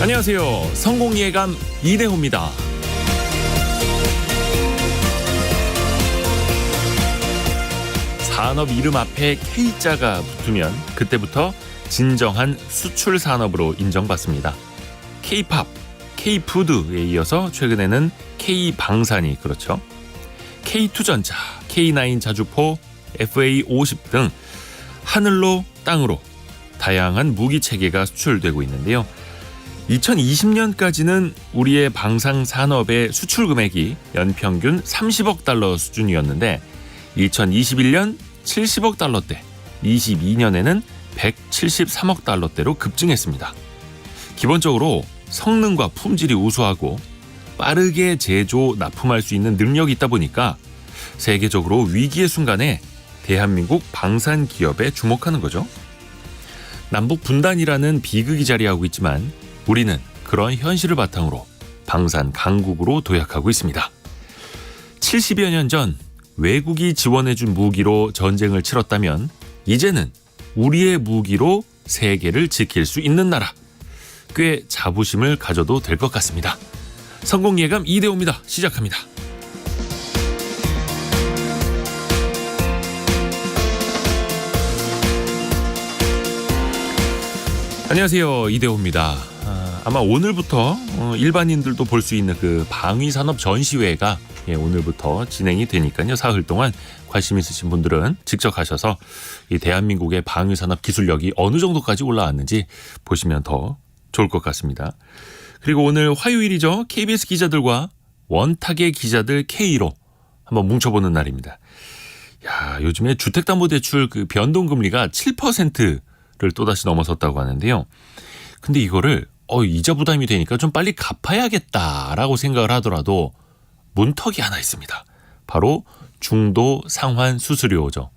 안녕하세요. 성공예감 이대호입니다. 산업 이름 앞에 K자가 붙으면 그때부터 진정한 수출 산업으로 인정받습니다. K-팝, K-푸드에 이어서 최근에는 K-방산이 그렇죠. K2전자, K9 자주포, FA50 등 하늘로 땅으로 다양한 무기 체계가 수출되고 있는데요. 2020년까지는 우리의 방산 산업의 수출 금액이 연평균 30억 달러 수준이었는데 2021년 70억 달러대, 22년에는 173억 달러대로 급증했습니다. 기본적으로 성능과 품질이 우수하고 빠르게 제조, 납품할 수 있는 능력이 있다 보니까 세계적으로 위기의 순간에 대한민국 방산 기업에 주목하는 거죠. 남북 분단이라는 비극이 자리하고 있지만 우리는 그런 현실을 바탕으로 방산 강국으로 도약하고 있습니다. 70여 년 전 외국이 지원해준 무기로 전쟁을 치렀다면 이제는 우리의 무기로 세계를 지킬 수 있는 나라. 꽤 자부심을 가져도 될 것 같습니다. 성공예감 이대호입니다. 시작합니다. 안녕하세요. 이대호입니다. 아마 오늘부터 일반인들도 볼 수 있는 그 방위산업 전시회가 오늘부터 진행이 되니까요. 사흘 동안 관심 있으신 분들은 직접 가셔서 이 대한민국의 방위산업 기술력이 어느 정도까지 올라왔는지 보시면 더 좋을 것 같습니다. 그리고 오늘 화요일이죠. KBS 기자들과 원탁의 기자들 K로 한번 뭉쳐보는 날입니다. 야, 요즘에 주택담보대출 그 변동금리가 7%를 또다시 넘어섰다고 하는데요. 근데 이거를 이자 부담이 되니까 좀 빨리 갚아야겠다라고 생각을 하더라도 문턱이 하나 있습니다. 바로 중도 상환 수수료죠.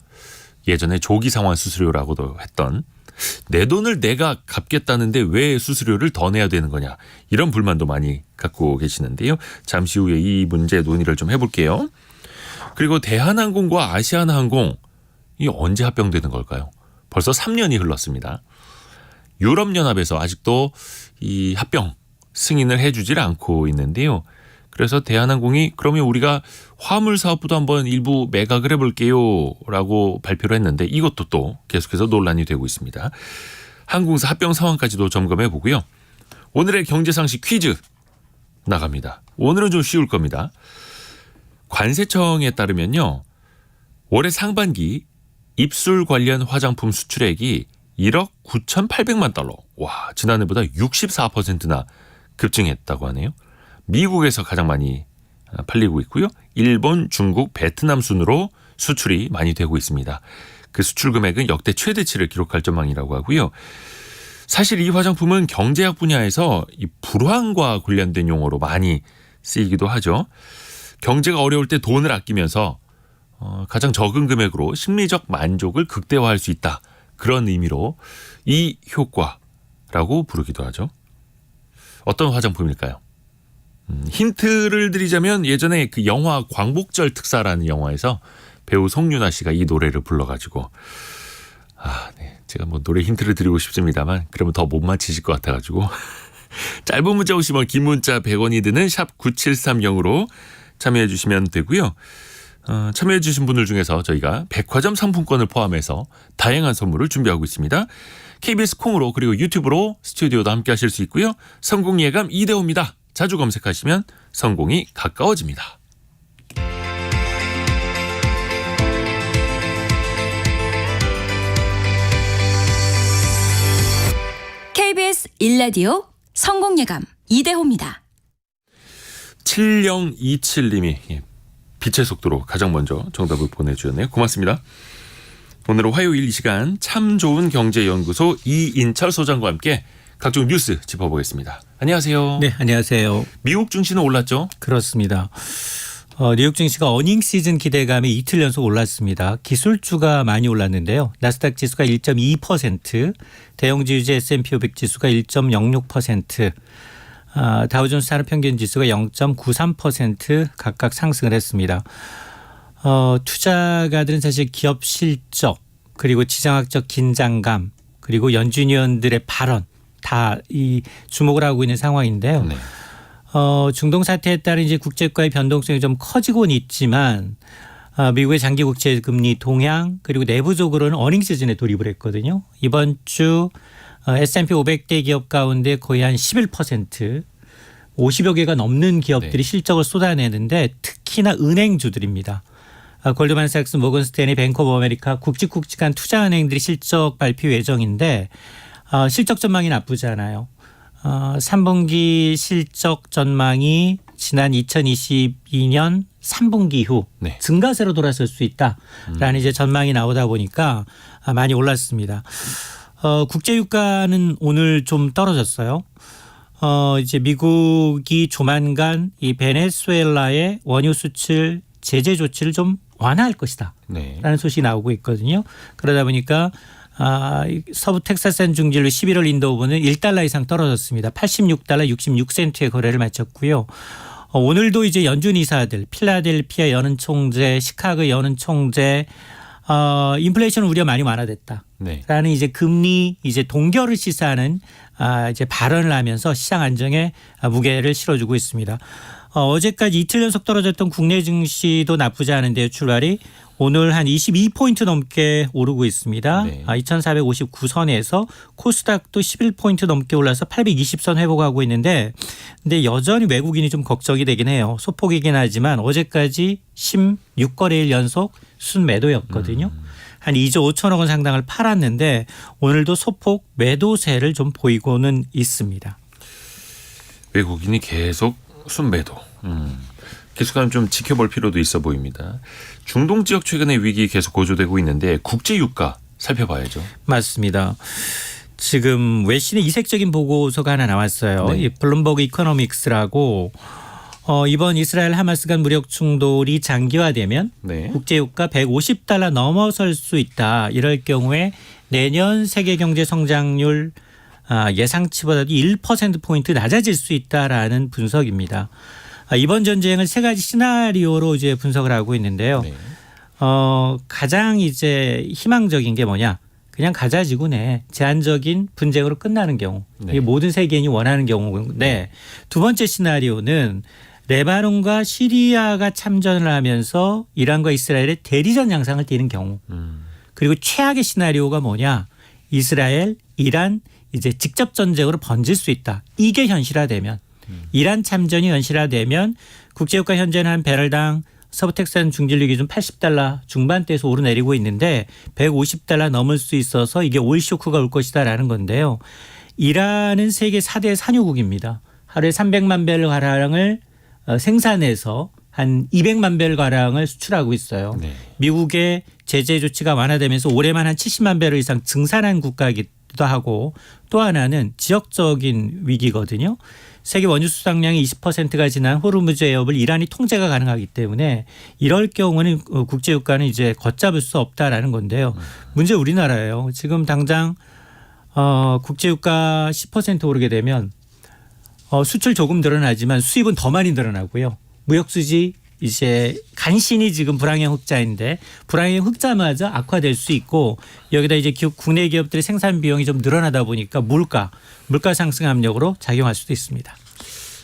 예전에 조기 상환 수수료라고도 했던 내 돈을 내가 갚겠다는데 왜 수수료를 더 내야 되는 거냐. 이런 불만도 많이 갖고 계시는데요. 잠시 후에 이 문제 논의를 좀 해볼게요. 그리고 대한항공과 아시아나항공 이 언제 합병되는 걸까요? 벌써 3년이 흘렀습니다. 유럽연합에서 아직도 이 합병 승인을 해주질 않고 있는데요. 그래서 대한항공이 그러면 우리가 화물 사업부도 한번 일부 매각을 해볼게요 라고 발표를 했는데 이것도 또 계속해서 논란이 되고 있습니다. 항공사 합병 상황까지도 점검해 보고요. 오늘의 경제상식 퀴즈 나갑니다. 오늘은 좀 쉬울 겁니다. 관세청에 따르면요. 올해 상반기 입술 관련 화장품 수출액이 1억 9,800만 달러. 와, 지난해보다 64%나 급증했다고 하네요. 미국에서 가장 많이 팔리고 있고요. 일본, 중국, 베트남 순으로 수출이 많이 되고 있습니다. 그 수출 금액은 역대 최대치를 기록할 전망이라고 하고요. 사실 이 화장품은 경제학 분야에서 이 불황과 관련된 용어로 많이 쓰이기도 하죠. 경제가 어려울 때 돈을 아끼면서 가장 적은 금액으로 심리적 만족을 극대화할 수 있다. 그런 의미로 이 효과라고 부르기도 하죠. 어떤 화장품일까요? 힌트를 드리자면 예전에 그 영화 광복절 특사라는 영화에서 배우 송윤아 씨가 이 노래를 불러가지고 네. 제가 뭐 노래 힌트를 드리고 싶습니다만 그러면 더 못 맞히실 것 같아가지고 짧은 문자 오시면 긴 문자 100원이 드는 샵 9730으로 참여해 주시면 되고요. 참여해 주신 분들 중에서 저희가 백화점 상품권을 포함해서 다양한 선물을 준비하고 있습니다. KBS 콩으로 그리고 유튜브로 스튜디오도 함께 하실 수 있고요. 성공예감 이대호입니다. 자주 검색하시면 성공이 가까워집니다. KBS 1라디오 성공예감 이대호입니다. 7027님이 빛의 속도로 가장 먼저 정답을 보내주셨네요. 고맙습니다. 오늘은 화요일 이 시간 참 좋은 경제연구소 이인철 소장과 함께 각종 뉴스 짚어보겠습니다. 안녕하세요. 네, 안녕하세요. 미국 증시는 올랐죠? 그렇습니다. 뉴욕 증시가 어닝 시즌 기대감에 이틀 연속 올랐습니다. 기술주가 많이 올랐는데요. 나스닥 지수가 1.2%, 대형지수제 S&P 500 지수가 1.06%, 다우존스 산업평균 지수가 0.93% 각각 상승을 했습니다. 투자가들은 사실 기업 실적 그리고 지정학적 긴장감 그리고 연준 위원들의 발언 다 이 주목을 하고 있는 상황인데요. 네. 중동 사태에 따른 이제 국제과의 변동성이 좀 커지고는 있지만 미국의 장기 국채 금리 동향 그리고 내부적으로는 어닝 시즌에 돌입을 했거든요. 이번 주 S&P 500대 기업 가운데 거의 한 11% 50여 개가 넘는 기업들이 네. 실적을 쏟아내는데 특히나 은행주들입니다. 골드만삭스, 모건스탠리, 뱅크 오브 아메리카 굵직굵직한 투자은행들이 실적 발표 예정인데 실적 전망이 나쁘지 않아요. 3분기 실적 전망이 지난 2022년 3분기 후 네. 증가세로 돌아설 수 있다라는 이제 전망이 나오다 보니까 많이 올랐습니다. 국제 유가는 오늘 좀 떨어졌어요. 이제 미국이 조만간 이 베네수엘라의 원유 수출 제재 조치를 좀 완화할 것이다. 네. 라는 소식이 나오고 있거든요. 그러다 보니까 서부 텍사스산 중진류 11월 인도분은 1달러 이상 떨어졌습니다. 86달러 66센트의 거래를 마쳤고요. 오늘도 이제 연준 이사들 필라델피아 연은 총재, 시카고 연은 총재 인플레이션 우려 많이 완화됐다. 네. 라는 이제 금리 이제 동결을 시사하는 이제 발언을 하면서 시장 안정에 무게를 실어주고 있습니다. 어제까지 이틀 연속 떨어졌던 국내 증시도 나쁘지 않은데요. 출발이 오늘 한 22포인트 넘게 오르고 있습니다. 네. 2459선에서 코스닥도 11포인트 넘게 올라서 820선 회복하고 있는데 근데 여전히 외국인이 좀 걱정이 되긴 해요. 소폭이긴 하지만 어제까지 16거래일 연속 순매도였거든요. 한 2조 5천억 원 상당을 팔았는데 오늘도 소폭 매도세를 좀 보이고는 있습니다. 외국인이 계속 순매도. 계속하면 좀 지켜볼 필요도 있어 보입니다. 중동 지역 최근의 위기 계속 고조되고 있는데 국제 유가 살펴봐야죠. 맞습니다. 지금 외신의 이색적인 보고서가 하나 나왔어요. 네. 이 블룸버그 이코노믹스라고 이번 이스라엘 하마스 간 무력 충돌이 장기화되면 네. 국제 유가 150달러 넘어설 수 있다. 이럴 경우에 내년 세계 경제 성장률 예상치보다도 1%포인트 낮아질 수 있다라는 분석입니다. 이번 전쟁을 세 가지 시나리오로 이제 분석을 하고 있는데요. 네. 가장 이제 희망적인 게 뭐냐? 그냥 가자지구 내 제한적인 분쟁으로 끝나는 경우. 네. 이게 모든 세계인이 원하는 경우인데 두 번째 시나리오는 레바논과 시리아가 참전을 하면서 이란과 이스라엘의 대리전 양상을 띠는 경우. 그리고 최악의 시나리오가 뭐냐? 이스라엘, 이란 이제 직접 전쟁으로 번질 수 있다. 이게 현실화되면 이란 참전이 현실화되면 국제유가 현재는 한 배럴당 서부텍사스 중진류 기준 80달러 중반대에서 오르내리고 있는데 150달러 넘을 수 있어서 이게 오일 쇼크가 올 것이다라는 건데요. 이란은 세계 4대 산유국입니다. 하루에 300만 배럴 가량을 생산해서 한 200만 배럴 가량을 수출하고 있어요. 네. 미국의 제재 조치가 완화되면서 올해만 한 70만 배럴 이상 증산한 국가이기도 하고 또 하나는 지역적인 위기거든요. 세계 원유 수상량의 20%가 지난 호르무즈 해협을 이란이 통제가 가능하기 때문에 이럴 경우는 국제유가는 이제 걷잡을 수 없다라는 건데요. 문제 우리나라예요. 지금 당장 국제유가 10% 오르게 되면 수출 조금 늘어나지만 수입은 더 많이 늘어나고요. 무역수지 이제 간신히 지금 불황의 흑자인데 불황의 흑자마저 악화될 수 있고 여기다 이제 국내 기업들의 생산 비용이 좀 늘어나다 보니까 물가 상승 압력으로 작용할 수도 있습니다.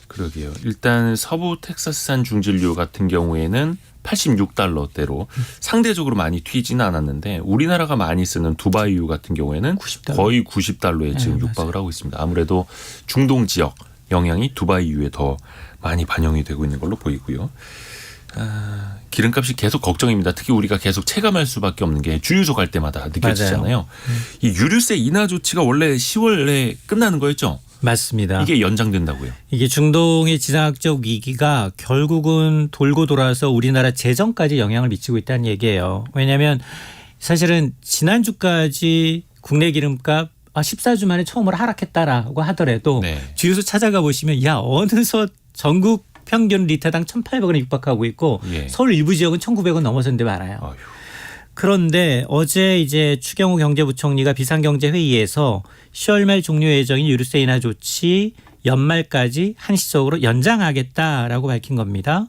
그러게요. 일단 서부 텍사스산 중진류 같은 경우에는 86달러대로 상대적으로 많이 튀지는 않았는데 우리나라가 많이 쓰는 두바이유 같은 경우에는 90달러. 거의 90달러에 지금 네, 육박을 하고 있습니다. 아무래도 중동 지역 영향이 두바이유에 더 많이 반영이 되고 있는 걸로 보이고요. 기름값이 계속 걱정입니다. 특히 우리가 계속 체감할 수밖에 없는 게 주유소 갈 때마다 느껴지잖아요. 이 유류세 인하 조치가 원래 10월에 끝나는 거였죠? 맞습니다. 이게 연장된다고요? 이게 중동의 지정학적 위기가 결국은 돌고 돌아서 우리나라 재정까지 영향을 미치고 있다는 얘기예요. 왜냐하면 사실은 지난주까지 국내 기름값 14주 만에 처음으로 하락했다라고 하더라도 네. 주유소 찾아가 보시면 어느덧 전국 평균 리터당 1,800원에 육박하고 있고 예. 서울 일부 지역은 1,900원 넘어선 데 많아요. 아휴. 그런데 어제 이제 추경호 경제부총리가 비상경제회의에서 10월 말 종료 예정인 유류세 인하 조치 연말까지 한시적으로 연장하겠다라고 밝힌 겁니다.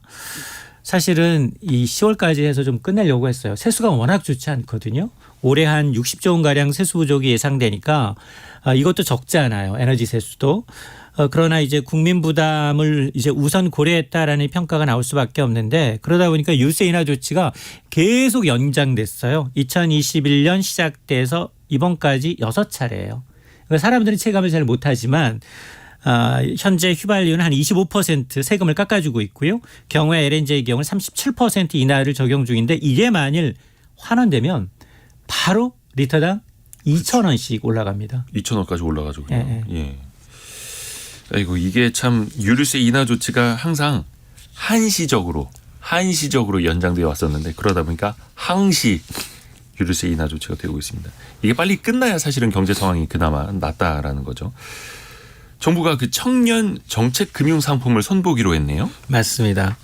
사실은 이 10월까지 해서 좀 끝내려고 했어요. 세수가 워낙 좋지 않거든요. 올해 한 60조 원 가량 세수 부족이 예상되니까 이것도 적지 않아요. 에너지 세수도. 그러나 이제 국민 부담을 이제 우선 고려했다라는 평가가 나올 수밖에 없는데 그러다 보니까 유세 인하 조치가 계속 연장됐어요. 2021년 시작돼서 이번까지 6차례예요. 그러니까 사람들은 체감을 잘 못하지만 현재 휘발유는 한 25% 세금을 깎아주고 있고요. 경우에 LNG의 경우는 37% 인하를 적용 중인데 이게 만일 환원되면 바로 리터당 2,000원씩 올라갑니다. 2,000원까지 올라가죠. 그냥. 예. 예. 아이고 이게 참 유류세 인하 조치가 항상 한시적으로 연장되어 왔었는데 그러다 보니까 항시 유류세 인하 조치가 되고 있습니다. 이게 빨리 끝나야 사실은 경제 상황이 그나마 낫다라는 거죠. 정부가 그 청년 정책 금융 상품을 선보기로 했네요. 맞습니다.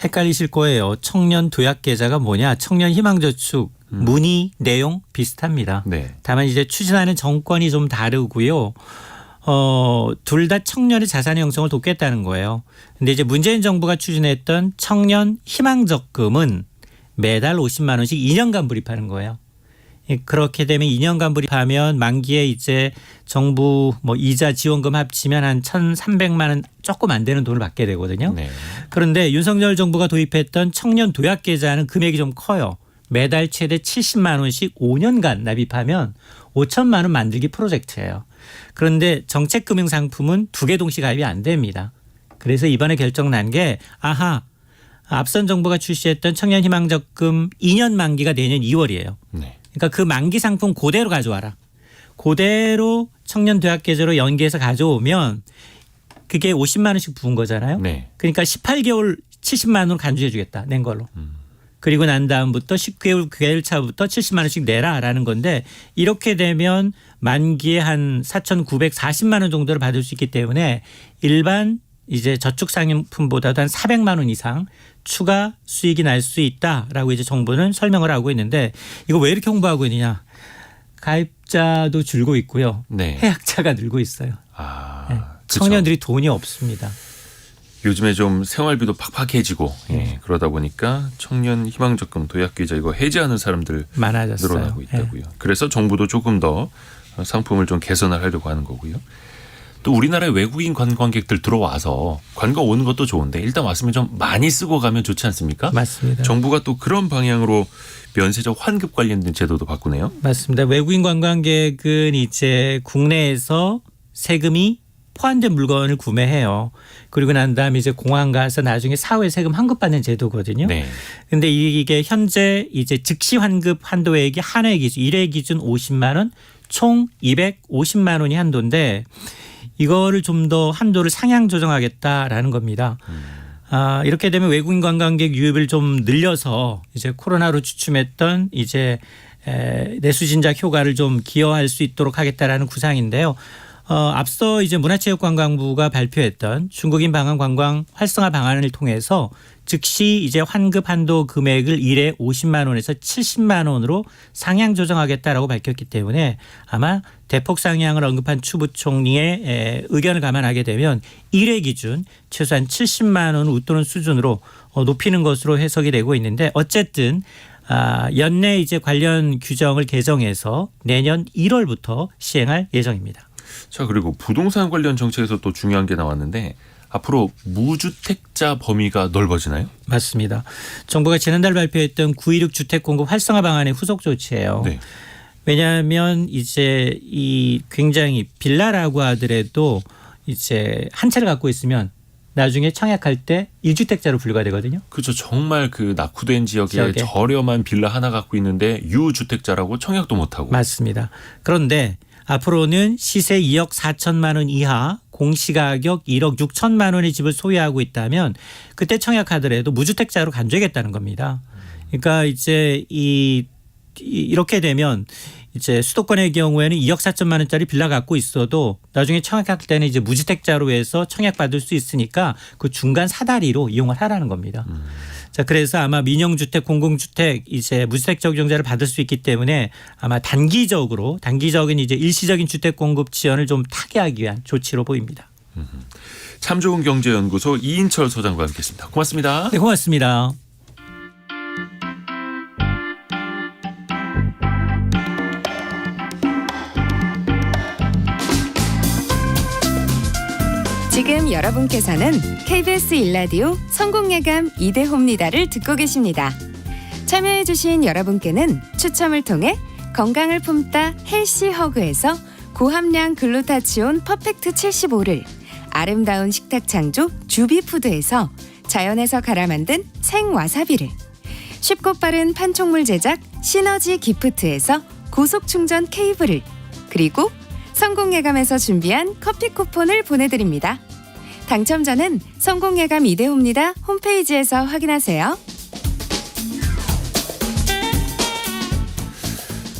헷갈리실 거예요. 청년 도약 계좌가 뭐냐? 청년 희망저축 문의 내용 비슷합니다. 네. 다만 이제 추진하는 정권이 좀 다르고요. 둘 다 청년의 자산의 형성을 돕겠다는 거예요. 근데 이제 문재인 정부가 추진했던 청년 희망적금은 매달 50만 원씩 2년간 불입하는 거예요. 그렇게 되면 2년간 불입하면 만기에 이제 정부 뭐 이자 지원금 합치면 한 1,300만 원 조금 안 되는 돈을 받게 되거든요. 네. 그런데 윤석열 정부가 도입했던 청년 도약 계좌는 금액이 좀 커요. 매달 최대 70만 원씩 5년간 납입하면 5천만 원 만들기 프로젝트예요. 그런데 정책금융상품은 2개 동시 가입이 안 됩니다. 그래서 이번에 결정난 게 앞선 정부가 출시했던 청년희망적금 2년 만기가 내년 2월이에요. 네. 그러니까 그 만기 상품 그대로 가져와라. 그대로 청년도약계좌로 연계해서 가져오면 그게 50만 원씩 부은 거잖아요. 네. 그러니까 18개월 70만 원 간주해 주겠다. 낸 걸로. 그리고 난 다음부터 19개월 차부터 70만 원씩 내라라는 건데 이렇게 되면 만기에 한 4,940만 원 정도를 받을 수 있기 때문에 일반 이제 저축 상품보다도 한 400만 원 이상 추가 수익이 날 수 있다라고 이제 정부는 설명을 하고 있는데 이거 왜 이렇게 홍보하고 있느냐. 가입자도 줄고 있고요. 네. 해약자가 늘고 있어요. 그쵸. 청년들이 돈이 없습니다. 요즘에 좀 생활비도 팍팍해지고 그러다 보니까 청년 희망적금 도약계좌 이거 해지하는 사람들 많아졌어요. 늘어나고 있다고요. 그래서 정부도 조금 더 상품을 좀 개선을 하려고 하는 거고요. 또 우리나라에 외국인 관광객들 들어와서 관광 오는 것도 좋은데 일단 왔으면 좀 많이 쓰고 가면 좋지 않습니까? 맞습니다. 정부가 또 그런 방향으로 면세적 환급 관련된 제도도 바꾸네요. 맞습니다. 외국인 관광객은 이제 국내에서 세금이 포함된 물건을 구매해요. 그리고 난 다음에 이제 공항 가서 나중에 사후에 세금 환급받는 제도거든요. 네. 근데 이게 현재 이제 즉시 환급 한도액이 한 해 기준, 1회 기준 50만 원, 총 250만 원이 한도인데 이거를 좀 더 한도를 상향 조정하겠다라는 겁니다. 이렇게 되면 외국인 관광객 유입을 좀 늘려서 이제 코로나로 주춤했던 이제 내수 진작 효과를 좀 기여할 수 있도록 하겠다라는 구상인데요. 앞서 이제 문화체육관광부가 발표했던 중국인 방한 관광 활성화 방안을 통해서 즉시 이제 환급 한도 금액을 1회 50만 원에서 70만 원으로 상향 조정하겠다라고 밝혔기 때문에 아마 대폭 상향을 언급한 추 부총리의 의견을 감안하게 되면 1회 기준 최소한 70만 원 웃도는 수준으로 높이는 것으로 해석이 되고 있는데 어쨌든 연내 이제 관련 규정을 개정해서 내년 1월부터 시행할 예정입니다. 자, 그리고 부동산 관련 정책에서 또 중요한 게 나왔는데 앞으로 무주택자 범위가 넓어지나요? 맞습니다. 정부가 지난달 발표했던 9.16 주택 공급 활성화 방안의 후속 조치예요. 네. 왜냐하면 이제 이 굉장히 빌라라고 하더라도 이제 한 채를 갖고 있으면 나중에 청약할 때 1주택자로 분류가 되거든요. 그렇죠. 정말 그 낙후된 지역에 저렴한 빌라 하나 갖고 있는데 유주택자라고 청약도 못하고. 맞습니다. 그런데 앞으로는 시세 2억 4천만 원 이하 공시가격 1억 6천만 원의 집을 소유하고 있다면 그때 청약하더라도 무주택자로 간주하겠다는 겁니다. 그러니까 이제 이렇게 되면 이제 수도권의 경우에는 2억 4천만 원짜리 빌라 갖고 있어도 나중에 청약할 때는 이제 무주택자로 해서 청약받을 수 있으니까 그 중간 사다리로 이용을 하라는 겁니다. 자, 그래서 아마 민영주택, 공공주택 이제 무주택 적용자를 받을 수 있기 때문에 아마 단기적인 이제 일시적인 주택 공급 지연을 좀 타개하기 위한 조치로 보입니다. 참 좋은 경제연구소 이인철 소장과 함께했습니다. 고맙습니다. 네, 고맙습니다. 지금 여러분께서는 KBS 일라디오 성공예감 이대호입니다를 듣고 계십니다. 참여해주신 여러분께는 추첨을 통해 건강을 품다 헬시허그에서 고함량 글루타치온 퍼펙트 75를, 아름다운 식탁 창조 주비푸드에서 자연에서 갈아 만든 생와사비를, 쉽고 빠른 판촉물 제작 시너지 기프트에서 고속 충전 케이블을, 그리고 성공예감에서 준비한 커피 쿠폰을 보내드립니다. 당첨자는 성공예감 이대호입니다 홈페이지에서 확인하세요.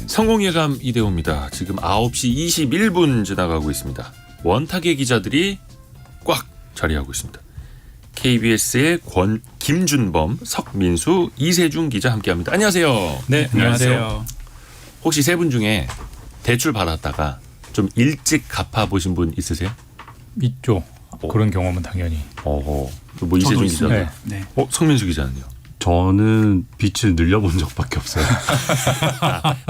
성공예감 이대호입니다. 지금 9시 21분 지나가고 있습니다. 원탁의 기자들이 꽉 자리하고 있습니다. KBS의 김준범, 석민수, 이세중 기자 함께합니다. 안녕하세요. 네, 안녕하세요. 혹시 세 분 중에 대출 받았다가 좀 일찍 갚아보신 분 있으세요? 있죠. 그런 경험은 당연히. 뭐 이세중 기자, 네. 석민수 기자는요? 저는 빚을 늘려본 적밖에 없어요.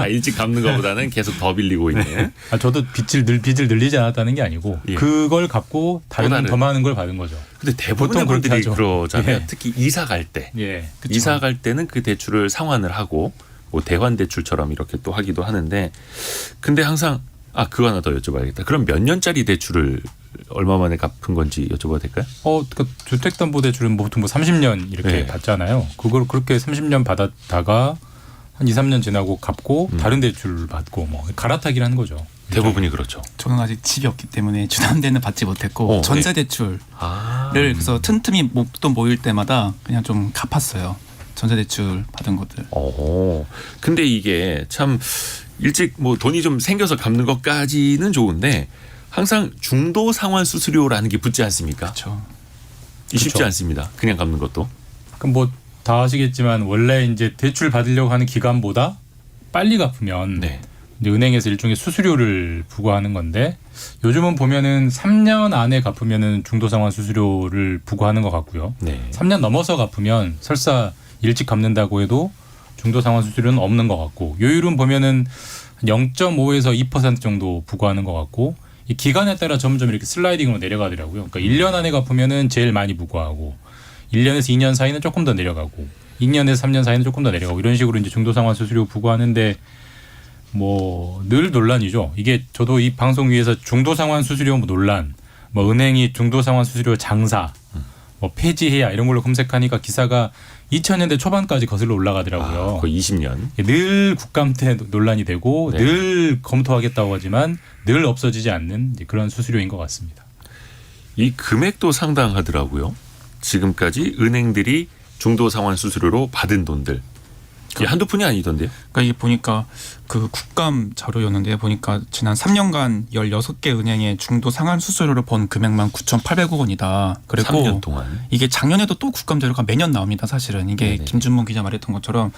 일찍 갚는 것보다는 계속 더 빌리고 있네. 저도 빚을 늘리지 않았다는 게 아니고 예. 그걸 갚고 다른 더 많은 걸 받은 거죠. 근데 대부분의 보통 그렇게 분들이 하죠. 그러잖아요. 예. 특히 이사 갈 때. 예. 그쵸. 이사 갈 때는 그 대출을 상환을 하고 뭐 대환 대출처럼 이렇게 또 하기도 하는데, 근데 항상 그거 하나 더 여쭤봐야겠다. 그럼 몇 년짜리 대출을 얼마 만에 갚은 건지 여쭤봐도 될까요? 그러니까 주택담보대출은 보통 30년 이렇게 네. 받잖아요. 그걸 그렇게 30년 받았다가 한 2, 3년 지나고 갚고 다른 대출 받고 뭐 갈아타기를 하는 거죠. 대부분이 그렇죠. 저는 아직 집이 없기 때문에 주담대는 받지 못했고 전세대출을 그래서 틈틈이 목돈 모일 때마다 그냥 좀 갚았어요. 전세대출 받은 것들. 근데 이게 참 일찍 뭐 돈이 좀 생겨서 갚는 것까지는 좋은데 항상 중도 상환 수수료라는 게 붙지 않습니까? 그렇죠. 쉽지 그쵸. 않습니다. 그냥 갚는 것도. 그럼 뭐 다 아시겠지만 원래 이제 대출 받으려고 하는 기간보다 빨리 갚으면 네. 이제 은행에서 일종의 수수료를 부과하는 건데, 요즘은 보면은 3년 안에 갚으면은 중도상환 수수료를 부과하는 것 같고요. 네. 3년 넘어서 갚으면 설사 일찍 갚는다고 해도 중도상환 수수료는 없는 것 같고, 요율은 보면은 0.5에서 2% 정도 부과하는 것 같고, 이 기간에 따라 점점 이렇게 슬라이딩으로 내려가더라고요. 그러니까 1년 안에 갚으면은 제일 많이 부과하고, 1년에서 2년 사이는 조금 더 내려가고, 2년에서 3년 사이는 조금 더 내려가고, 이런 식으로 이제 중도상환 수수료 부과하는데 뭐 늘 논란이죠. 이게 저도 이 방송 위에서 중도상환 수수료 논란, 뭐 은행이 중도상환 수수료 장사, 뭐 폐지해야 이런 걸로 검색하니까 기사가 2000년대 초반까지 거슬러 올라가더라고요. 거의 20년. 늘 국감 때 논란이 되고 네. 늘 검토하겠다고 하지만 늘 없어지지 않는 그런 수수료인 것 같습니다. 이 금액도 상당하더라고요. 지금까지 은행들이 중도상환 수수료로 받은 돈들. 이게 한두 푼이 아니던데요. 그러니까 이게 보니까 그 국감 자료였는데 보니까 지난 3년간 16개 은행의 중도 상환 수수료를 번 금액만 9,800억 원이다. 그리고 3년 동안. 이게 작년에도 또 국감 자료가 매년 나옵니다. 사실은 이게 네네. 김준범 기자 말했던 것처럼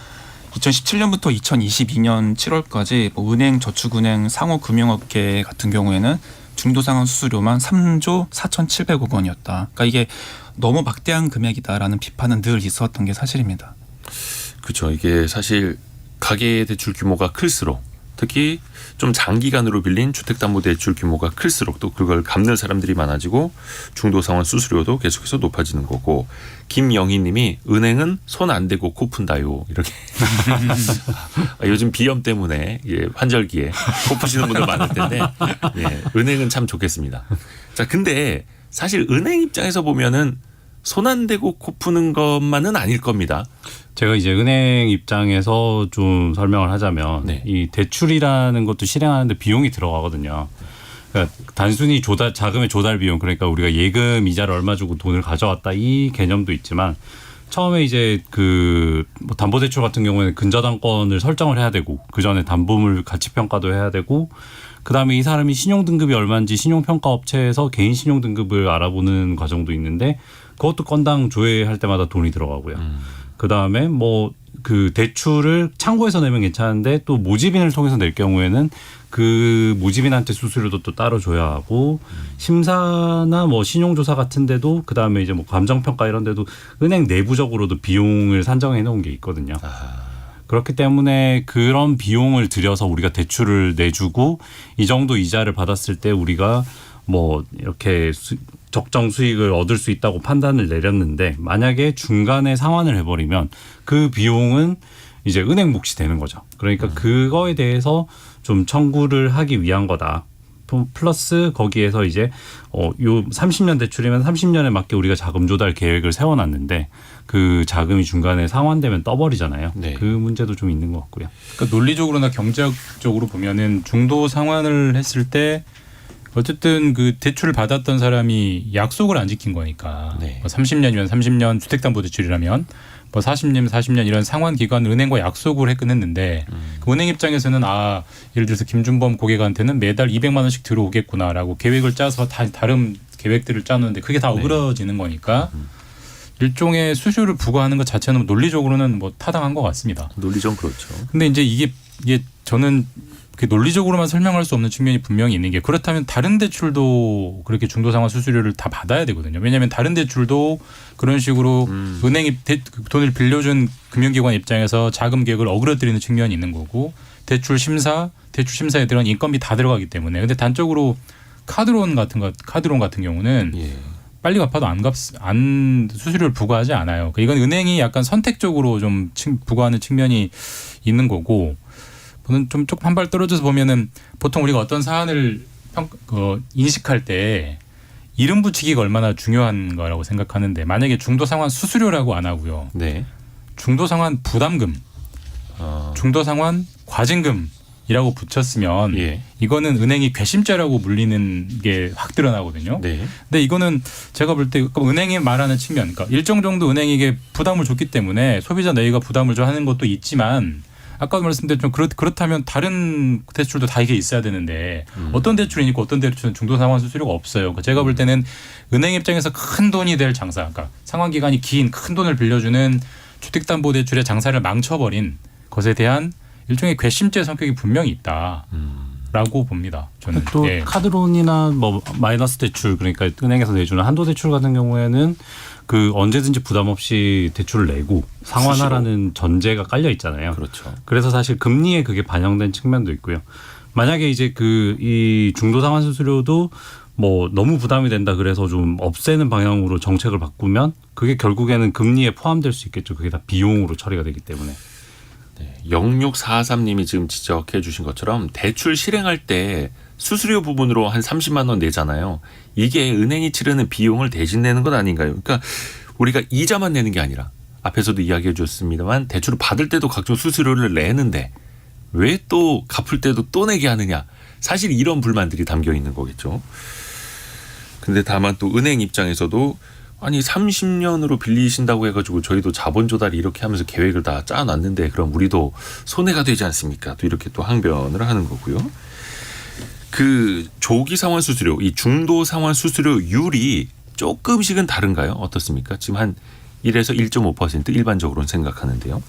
2017년부터 2022년 7월까지 뭐 은행, 저축은행, 상호금융업계 같은 경우에는 중도상환 수수료만 3조 4,700억 원이었다. 그러니까 이게 너무 막대한 금액이다라는 비판은 늘 있었던 게 사실입니다. 그렇죠. 이게 사실 가계대출 규모가 클수록, 특히 좀 장기간으로 빌린 주택담보대출 규모가 클수록 또 그걸 갚는 사람들이 많아지고 중도상환 수수료도 계속해서 높아지는 거고, 김영희 님이 은행은 손 안 대고 코 푼다요. 이렇게. 요즘 비염 때문에 환절기에 코 푸시는 분들 많을 텐데 은행은 참 좋겠습니다. 자, 근데 사실 은행 입장에서 보면은 손 안 대고 코 푸는 것만은 아닐 겁니다. 제가 이제 은행 입장에서 좀 설명을 하자면 네. 이 대출이라는 것도 실행하는데 비용이 들어가거든요. 그러니까 단순히 자금의 조달 비용, 그러니까 우리가 예금 이자를 얼마 주고 돈을 가져왔다 이 개념도 있지만, 처음에 이제 뭐 담보대출 같은 경우에는 근저당권을 설정을 해야 되고, 그 전에 담보물 가치 평가도 해야 되고, 그 다음에 이 사람이 신용등급이 얼마인지 신용평가업체에서 개인 신용등급을 알아보는 과정도 있는데, 그것도 건당 조회할 때마다 돈이 들어가고요. 그다음에 뭐 그 대출을 창고에서 내면 괜찮은데 또 모집인을 통해서 낼 경우에는 그 모집인한테 수수료도 또 따로 줘야 하고 심사나 뭐 신용조사 같은 데도 그다음에 이제 뭐 감정평가 이런 데도 은행 내부적으로도 비용을 산정해 놓은 게 있거든요. 그렇기 때문에 그런 비용을 들여서 우리가 대출을 내주고 이 정도 이자를 받았을 때 우리가 뭐 이렇게 적정 수익을 얻을 수 있다고 판단을 내렸는데 만약에 중간에 상환을 해버리면 그 비용은 이제 은행 몫이 되는 거죠. 그러니까 그거에 대해서 좀 청구를 하기 위한 거다. 플러스 거기에서 이제 요 30년 대출이면 30년에 맞게 우리가 자금 조달 계획을 세워놨는데 그 자금이 중간에 상환되면 떠버리잖아요. 네. 그 문제도 좀 있는 것 같고요. 그러니까 논리적으로나 경제학적으로 보면은 중도 상환을 했을 때 어쨌든 그 대출을 받았던 사람이 약속을 안 지킨 거니까 네. 뭐 30년이면 30년 주택담보대출이라면 뭐 40년, 40년 이런 상환 기간을 은행과 약속을 했는데 그 은행 입장에서는 예를 들어서 김준범 고객한테는 매달 200만 원씩 들어오겠구나라고 계획을 짜서 다른 계획들을 짜놓는데 그게 다 어그러지는 거니까 일종의 수수료를 부과하는 것 자체는 논리적으로는 뭐 타당한 것 같습니다. 논리적으로 그렇죠. 근데 이제 이게 저는 그 논리적으로만 설명할 수 없는 측면이 분명히 있는 게 그렇다면 다른 대출도 그렇게 중도상환 수수료를 다 받아야 되거든요. 왜냐하면 다른 대출도 그런 식으로 은행이 돈을 빌려준 금융기관 입장에서 자금 계획을 어그러뜨리는 측면이 있는 거고 대출 심사에 들어간 인건비 다 들어가기 때문에 근데 단적으로 카드론 같은 경우는 예. 빨리 갚아도 안 수수료를 부과하지 않아요. 이건 은행이 약간 선택적으로 좀 부과하는 측면이 있는 거고 저는 좀 조금 한 발 떨어져서 보면은 보통 우리가 어떤 사안을 인식할 때 이름 붙이기가 얼마나 중요한 거라고 생각하는데 만약에 중도상환 수수료라고 안 하고요. 네. 중도상환 부담금, 중도상환 과징금이라고 붙였으면 예. 이거는 은행이 괘씸죄라고 물리는 게 확 드러나거든요. 네. 근데 이거는 제가 볼 때 은행이 말하는 측면, 그러니까 일정 정도 은행에게 부담을 줬기 때문에 소비자 너희가 부담을 좀 하는 것도 있지만 아까도 말씀드린 좀 그렇다면 다른 대출도 다 이게 있어야 되는데 어떤 대출이 있고 어떤 대출은 중도상환 수수료가 없어요. 그러니까 제가 볼 때는 은행 입장에서 큰 돈이 될 장사, 그러니까 상환 기간이 긴 큰 돈을 빌려주는 주택담보대출의 장사를 망쳐버린 것에 대한 일종의 괘씸죄 성격이 분명히 있다라고 봅니다. 저는 또 카드론이나 뭐 마이너스 대출 그러니까 은행에서 내주는 한도 대출 같은 경우에는 그 언제든지 부담 없이 대출을 내고 상환하라는 전제가 깔려 있잖아요. 그렇죠. 그래서 사실 금리에 그게 반영된 측면도 있고요. 만약에 이제 이 중도 상환 수수료도 뭐 너무 부담이 된다 그래서 좀 없애는 방향으로 정책을 바꾸면 그게 결국에는 금리에 포함될 수 있겠죠. 그게 다 비용으로 처리가 되기 때문에. 네. 0643님이 지금 지적해 주신 것처럼 대출 실행할 때 수수료 부분으로 한 30만 원 내잖아요. 이게 은행이 치르는 비용을 대신 내는 것 아닌가요? 그러니까 우리가 이자만 내는 게 아니라 앞에서도 이야기해 주셨습니다만 대출을 받을 때도 각종 수수료를 내는데 왜 또 갚을 때도 또 내게 하느냐. 사실 이런 불만들이 담겨 있는 거겠죠. 근데 다만 또 은행 입장에서도 아니 30년으로 빌리신다고 해가지고 저희도 자본 조달이 이렇게 하면서 계획을 다 짜놨는데 그럼 우리도 손해가 되지 않습니까? 또 이렇게 또 항변을 하는 거고요. 그 조기 상환 수수료, 이 중도 상환 수수료율이 조금씩은 다른가요? 어떻습니까? 지금 한 1에서 1.5% 일반적으로는 생각하는데요.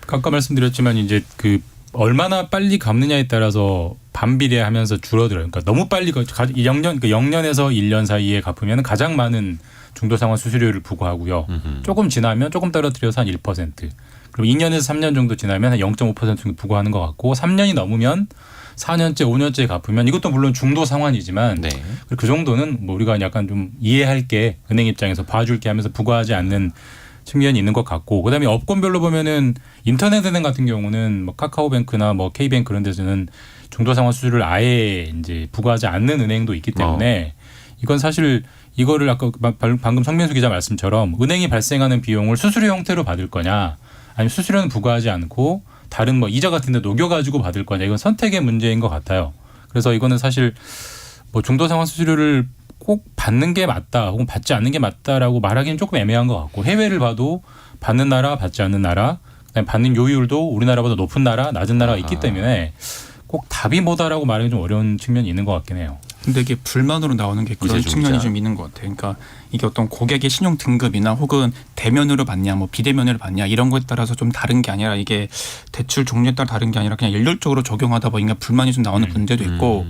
아까 말씀드렸지만 이제 그 얼마나 빨리 갚느냐에 따라서 반비례하면서 줄어들어요. 그러니까 너무 빨리 0년에서 1년 사이에 갚으면 가장 많은 중도상환 수수료를 부과하고요. 조금 지나면 조금 떨어뜨려서 한 1%. 그리고 2년에서 3년 정도 지나면 한 0.5% 정도 부과하는 것 같고 3년이 넘으면 4년째, 5년째 갚으면 이것도 물론 중도 상환이지만 네. 그 정도는 뭐 우리가 약간 좀 이해할게 은행 입장에서 봐줄게 하면서 부과하지 않는 측면이 있는 것 같고 그다음에 업권별로 보면은 인터넷 은행 같은 경우는 뭐 카카오뱅크나 뭐 K뱅크 그런 데서는 중도 상환 수수료를 아예 이제 부과하지 않는 은행도 있기 때문에 이건 사실 이거를 아까 방금 성민수 기자 말씀처럼 은행이 발생하는 비용을 수수료 형태로 받을 거냐 아니면 수수료는 부과하지 않고 다른 뭐 이자 같은 데 녹여가지고 받을 거냐 이건 선택의 문제인 것 같아요. 그래서 이거는 사실 뭐 중도 상환 수수료를 꼭 받는 게 맞다 혹은 받지 않는 게 맞다라고 말하기는 조금 애매한 것 같고 해외를 봐도 받는 나라 받지 않는 나라 그다음에 받는 요율도 우리나라보다 높은 나라 낮은 나라가 있기 때문에 꼭 답이 뭐다라고 말하기 좀 어려운 측면이 있는 것 같긴 해요. 근데 이게 불만으로 나오는 게 그런 이자중 측면이 이자. 좀 있는 것 같아요. 그러니까 이게 어떤 고객의 신용 등급이나 혹은 대면으로 받냐, 뭐 비대면으로 받냐 이런 거에 따라서 좀 다른 게 아니라 이게 대출 종류에 따라 다른 게 아니라 그냥 일률적으로 적용하다 보니까 불만이 좀 나오는 문제도 있고.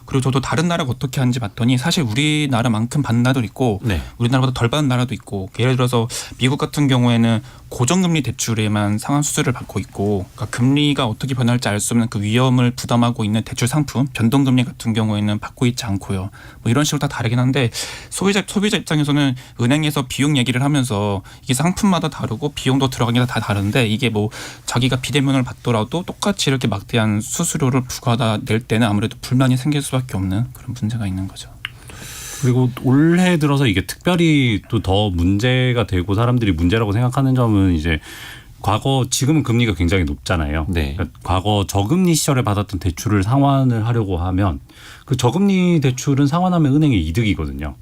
그리고 저도 다른 나라가 어떻게 하는지 봤더니 사실 우리나라만큼 받는 나라도 있고 네. 우리나라보다 덜 받는 나라도 있고 예를 들어서 미국 같은 경우에는 고정금리 대출에만 상환 수수료를 받고 있고 그러니까 금리가 어떻게 변할지 알 수 없는 그 위험을 부담하고 있는 대출 상품 변동금리 같은 경우에는 받고 있지 않고요. 뭐 이런 식으로 다 다르긴 한데 소비자 입장에서는 은행에서 비용 얘기를 하면서 이게 상품마다 다르고 비용도 들어가기가 다 다른데 이게 뭐 자기가 비대면을 받더라도 똑같이 이렇게 막대한 수수료를 부과하다 낼 때는 아무래도 불만이 생길 수밖에 없는 그런 문제가 있는 거죠. 그리고 올해 들어서 이게 특별히 또 더 문제가 되고 사람들이 문제라고 생각하는 점은 이제 과거 지금은 금리가 굉장히 높잖아요. 네. 그러니까 과거 저금리 시절에 받았던 대출을 상환을 하려고 하면 그 저금리 대출은 상환하면 은행에 이득이거든요.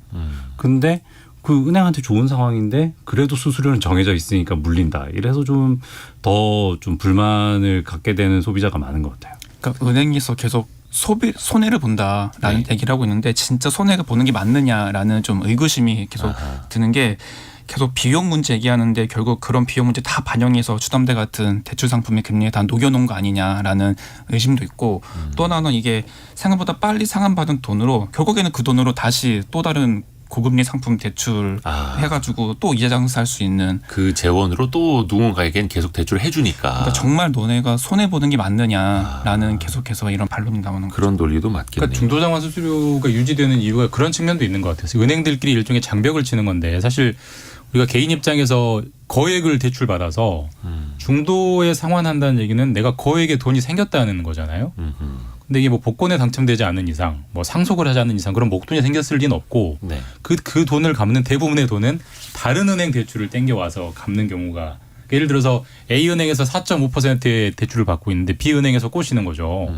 근데 그 은행한테 좋은 상황인데 그래도 수수료는 정해져 있으니까 물린다. 이래서 좀 더 좀 불만을 갖게 되는 소비자가 많은 것 같아요. 그러니까 은행에서 계속 손해를 본다라는 네. 얘기를 하고 있는데 진짜 손해가 보는 게 맞느냐라는 좀 의구심이 계속 드는 게 계속 비용 문제 얘기하는데 결국 그런 비용 문제 다 반영해서 주담대 같은 대출 상품의 금리에 다 녹여놓은 거 아니냐라는 의심도 있고 또 하나는 이게 생각보다 빨리 상환받은 돈으로 결국에는 그 돈으로 다시 또 다른 고금리 상품 대출 해가지고 또 이자 장사할 수 있는 그 재원으로 또 누군가에겐 계속 대출을 해주니까. 그러니까 정말 너네가 손해 보는 게 맞느냐라는 계속해서 이런 반론이 나오는 거죠. 그런 논리도 맞겠네요. 그러니까 중도상환 수수료가 유지되는 이유가 그런 측면도 있는 것 같아요. 은행들끼리 일종의 장벽을 치는 건데 사실 우리가 개인 입장에서 거액을 대출받아서 중도에 상환한다는 얘기는 내가 거액의 돈이 생겼다는 거잖아요. 근데 이게 뭐 복권에 당첨되지 않는 이상, 뭐 상속을 하지 않는 이상 그런 목돈이 생겼을 리는 없고 네. 그 돈을 갚는 대부분의 돈은 다른 은행 대출을 땡겨와서 갚는 경우가 예를 들어서 A은행에서 4.5%의 대출을 받고 있는데 B은행에서 꼬시는 거죠.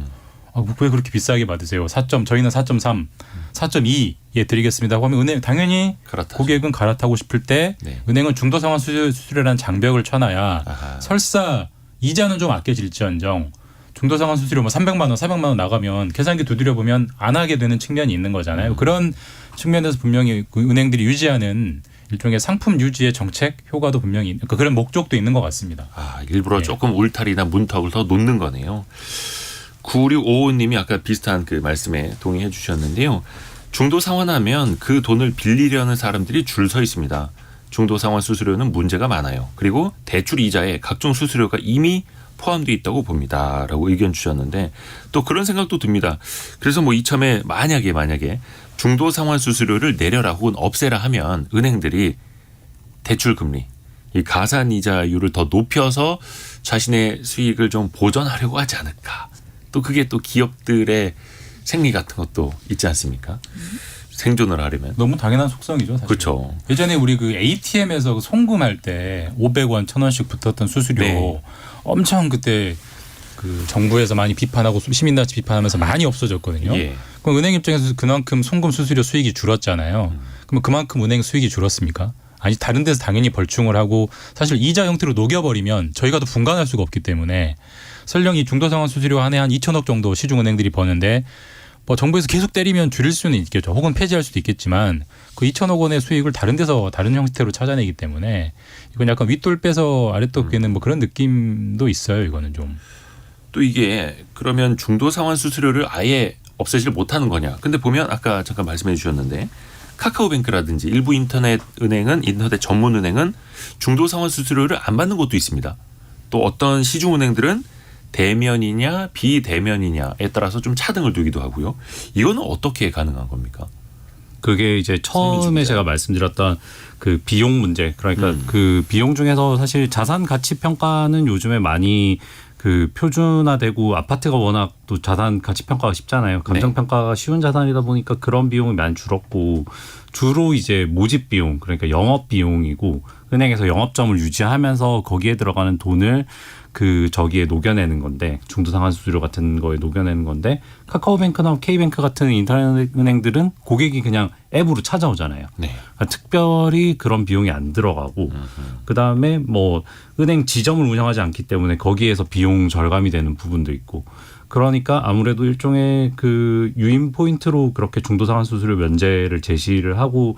왜 그렇게 비싸게 받으세요? 저희는 4.3, 4.2에 드리겠습니다. 하면 은행 당연히 갈아타죠. 고객은 갈아타고 싶을 때 네. 은행은 중도상환 수수료라는 장벽을 쳐놔야 설사 이자는 좀 아껴질지언정 중도상환 수수료 뭐 300만 원, 400만 원 나가면 계산기 두드려 보면 안 하게 되는 측면이 있는 거잖아요. 그런 측면에서 분명히 그 은행들이 유지하는 일종의 상품 유지의 정책 효과도 분명히 그러니까 그런 목적도 있는 것 같습니다. 일부러 네. 조금 울타리나 문턱을 더 놓는 거네요. 9655님이 아까 비슷한 그 말씀에 동의해 주셨는데요. 중도 상환하면 그 돈을 빌리려는 사람들이 줄 서 있습니다. 중도 상환 수수료는 문제가 많아요. 그리고 대출 이자에 각종 수수료가 이미 포함되어 있다고 봅니다. 라고 의견 주셨는데 또 그런 생각도 듭니다. 그래서 뭐 이참에 만약에 중도 상환 수수료를 내려라 혹은 없애라 하면 은행들이 대출 금리 이 가산 이자율을 더 높여서 자신의 수익을 좀 보전하려고 하지 않을까. 또 그게 또 기업들의 생리 같은 것도 있지 않습니까? 생존을 하려면. 너무 당연한 속성이죠. 사실. 그렇죠. 예전에 우리 그 ATM에서 송금할 때 500원, 1000원씩 붙었던 수수료 네. 엄청 그때 그 정부에서 많이 비판하고 시민단체 비판하면서 많이 없어졌거든요. 예. 그럼 은행 입장에서 그만큼 송금 수수료 수익이 줄었잖아요. 그럼 그만큼 은행 수익이 줄었습니까? 아니 다른 데서 당연히 벌충을 하고 사실 이자 형태로 녹여버리면 저희가 더 분간할 수가 없기 때문에 설령 이 중도상환 수수료 한 해 한 2천억 정도 시중은행들이 버는데 뭐 정부에서 계속 때리면 줄일 수는 있겠죠. 혹은 폐지할 수도 있겠지만 그 2천억 원의 수익을 다른 데서 다른 형태로 찾아내기 때문에 이건 약간 윗돌 빼서 아랫돌 빼는 뭐 그런 느낌도 있어요. 이거는 좀. 또 이게 그러면 중도 상환 수수료를 아예 없애질 못하는 거냐. 근데 보면 아까 잠깐 말씀해 주셨는데 카카오뱅크라든지 일부 인터넷 전문 은행은 중도 상환 수수료를 안 받는 곳도 있습니다. 또 어떤 시중은행들은 대면이냐 비대면이냐에 따라서 좀 차등을 두기도 하고요. 이거는 어떻게 가능한 겁니까? 그게 이제 처음에 제가 말씀드렸던 그 비용 문제. 그러니까 그 비용 중에서 사실 자산 가치 평가는 요즘에 많이 그 표준화되고 아파트가 워낙 또 자산 가치 평가가 쉽잖아요. 감정 평가가 쉬운 자산이다 보니까 그런 비용이 많이 줄었고 주로 이제 모집 비용 그러니까 영업 비용이고 은행에서 영업점을 유지하면서 거기에 들어가는 돈을 그 저기에 녹여내는 건데 중도 상환 수수료 같은 거에 녹여내는 건데 카카오뱅크나 K뱅크 같은 인터넷 은행들은 고객이 그냥 앱으로 찾아오잖아요. 네. 그러니까 특별히 그런 비용이 안 들어가고 그다음에 뭐 은행 지점을 운영하지 않기 때문에 거기에서 비용 절감이 되는 부분도 있고 그러니까 아무래도 일종의 그 유인 포인트로 그렇게 중도 상환 수수료 면제를 제시를 하고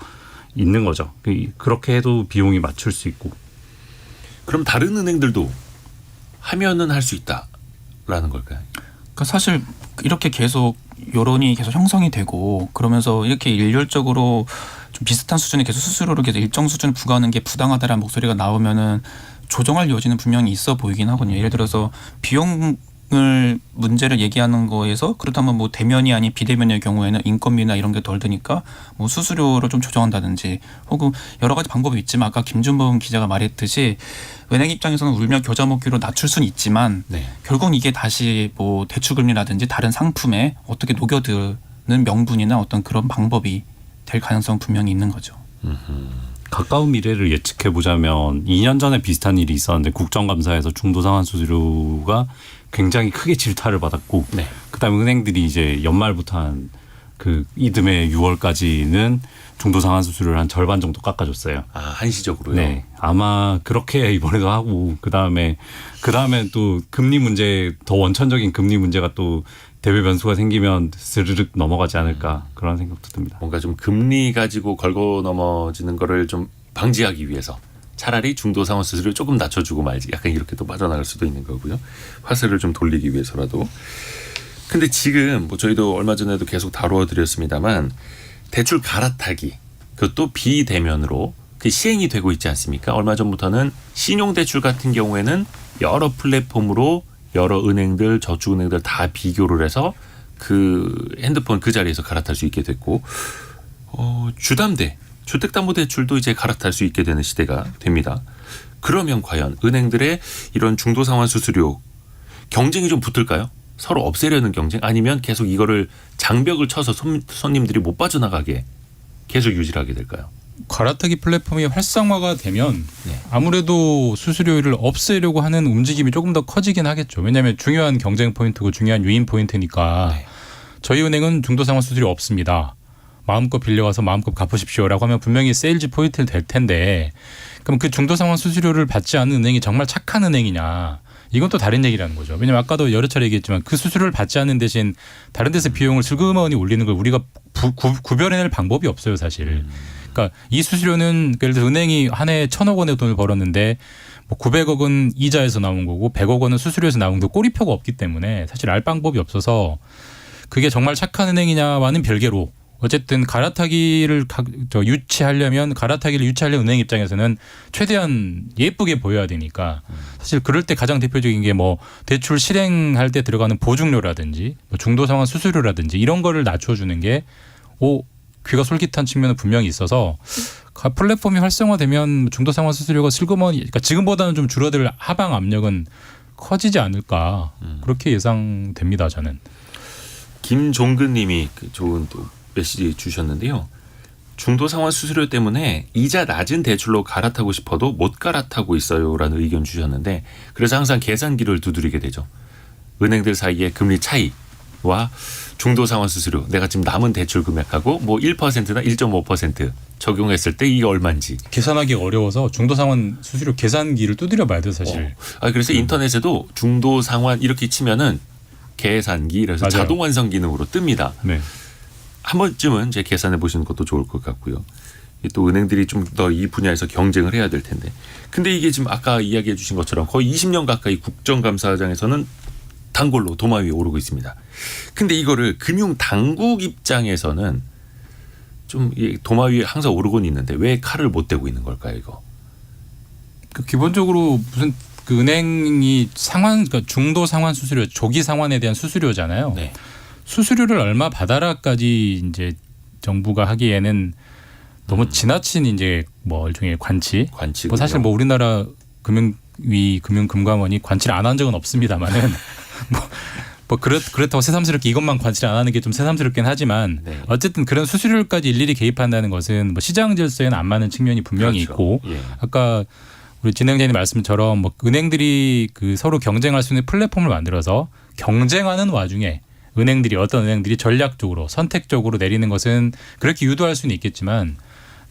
있는 거죠. 그렇게 해도 비용이 맞출 수 있고. 그럼 다른 은행들도 하면은 할 수 있다라는 걸까요? 그러니까 사실 이렇게 계속 여론이 계속 형성이 되고 그러면서 이렇게 일률적으로 좀 비슷한 수준의 계속 수수료를 계속 일정 수준을 부과하는 게 부당하다라는 목소리가 나오면은 조정할 여지는 분명히 있어 보이긴 하거든요. 예를 들어서 비용을 문제를 얘기하는 거에서 그렇다면 뭐 대면이 아닌 비대면의 경우에는 인건비나 이런 게 덜 드니까 뭐 수수료를 좀 조정한다든지 혹은 여러 가지 방법이 있지만 아까 김준범 기자가 말했듯이 은행 입장에서는 울며 겨자 먹기로 낮출 수는 있지만 네. 결국 이게 다시 뭐 대출금리라든지 다른 상품에 어떻게 녹여드는 명분이나 어떤 그런 방법이 될 가능성은 분명히 있는 거죠. 가까운 미래를 예측해 보자면 2년 전에 비슷한 일이 있었는데 국정감사에서 중도 상환 수수료가 굉장히 크게 질타를 받았고 네. 그다음에 은행들이 이제 연말부터 한 그 이듬해 6월까지는 중도 상환 수수료를 한 절반 정도 깎아줬어요. 아, 한시적으로요? 네, 아마 그렇게 이번에도 하고 그다음에 또 금리 문제 더 원천적인 금리 문제가 또 대외 변수가 생기면 스르륵 넘어가지 않을까 그런 생각도 듭니다. 뭔가 좀 금리 가지고 걸고 넘어지는 거를 좀 방지하기 위해서 차라리 중도 상환 수수료를 조금 낮춰주고 말지 약간 이렇게 또 빠져나갈 수도 있는 거고요. 화세를 좀 돌리기 위해서라도. 근데 지금 뭐 저희도 얼마 전에도 계속 다루어드렸습니다만 대출 갈아타기 그것도 비대면으로 그 시행이 되고 있지 않습니까? 얼마 전부터는 신용대출 같은 경우에는 여러 플랫폼으로 여러 은행들 저축은행들 다 비교를 해서 그 핸드폰 그 자리에서 갈아탈 수 있게 됐고 주담대 주택담보대출도 이제 갈아탈 수 있게 되는 시대가 됩니다. 그러면 과연 은행들의 이런 중도상환 수수료 경쟁이 좀 붙을까요? 서로 없애려는 경쟁 아니면 계속 이거를 장벽을 쳐서 손님들이 못 빠져나가게 계속 유지를 하게 될까요? 갈아타기 플랫폼이 활성화가 되면 네. 아무래도 수수료를 없애려고 하는 움직임이 조금 더 커지긴 하겠죠. 왜냐하면 중요한 경쟁 포인트고 중요한 유인 포인트니까 네. 저희 은행은 중도상환 수수료 없습니다. 마음껏 빌려와서 마음껏 갚으십시오라고 하면 분명히 세일즈 포인트는 될 텐데 그럼 그 중도상환 수수료를 받지 않는 은행이 정말 착한 은행이냐. 이건 또 다른 얘기라는 거죠. 왜냐하면 아까도 여러 차례 얘기했지만 그 수수료를 받지 않는 대신 다른 데서 비용을 슬그머니 올리는 걸 우리가 구별해낼 방법이 없어요 사실. 그러니까 이 수수료는 예를 들어 은행이 한 해에 1,000억 원의 돈을 벌었는데 뭐 900억은 이자에서 나온 거고 100억 원은 수수료에서 나온 거 꼬리표가 없기 때문에 사실 알 방법이 없어서 그게 정말 착한 은행이냐와는 별개로 어쨌든 갈아타기를 유치하려면 은행 입장에서는 최대한 예쁘게 보여야 되니까 사실 그럴 때 가장 대표적인 게 뭐 대출 실행할 때 들어가는 보증료라든지 뭐 중도 상환 수수료라든지 이런 거를 낮춰주는 게 귀가 솔깃한 측면은 분명히 있어서 플랫폼이 활성화되면 중도 상환 수수료가 슬그머니 그러니까 지금보다는 좀 줄어들 하방 압력은 커지지 않을까 그렇게 예상됩니다 저는. 김종근 님이 좋은 또 메시지 주셨는데요. 중도 상환 수수료 때문에 이자 낮은 대출로 갈아타고 싶어도 못 갈아타고 있어요라는 의견 주셨는데 그래서 항상 계산기를 두드리게 되죠. 은행들 사이의 금리 차이와 중도 상환 수수료 내가 지금 남은 대출 금액하고 뭐 1%나 1.5% 적용했을 때 이게 얼마인지 계산하기 어려워서 중도 상환 수수료 계산기를 두드려 봐야 돼요 사실. 그래서 인터넷에도 중도 상환 이렇게 치면은 계산기 그래서 맞아요. 자동 완성 기능으로 뜹니다. 네. 한 번쯤은 이제 계산해 보시는 것도 좋을 것 같고요. 또 은행들이 좀 더 이 분야에서 경쟁을 해야 될 텐데. 근데 이게 지금 아까 이야기해 주신 것처럼 거의 20년 가까이 국정감사장에서는 단골로 도마 위에 오르고 있습니다. 근데 이거를 금융 당국 입장에서는 좀 도마 위에 항상 오르곤 있는데 왜 칼을 못 대고 있는 걸까요, 이거? 기본적으로 무슨 그 은행이 그러니까 중도 상환 수수료, 조기 상환에 대한 수수료잖아요. 네. 수수료를 얼마 받아라까지 이제 정부가 하기에는 너무 지나친 이제 뭐 일종의 관치. 뭐 사실 뭐 우리나라 금융감원이 관치를 안 한 적은 없습니다만은 뭐 그렇다고 새삼스럽게 이것만 관치를 안 하는 게 좀 새삼스럽긴 하지만 네. 어쨌든 그런 수수료까지 일일이 개입한다는 것은 뭐 시장 질서에는 안 맞는 측면이 분명히 그렇죠. 있고 예. 아까 우리 진행자님 말씀처럼 뭐 은행들이 그 서로 경쟁할 수 있는 플랫폼을 만들어서 경쟁하는 와중에 어떤 은행들이 전략적으로 선택적으로 내리는 것은 그렇게 유도할 수는 있겠지만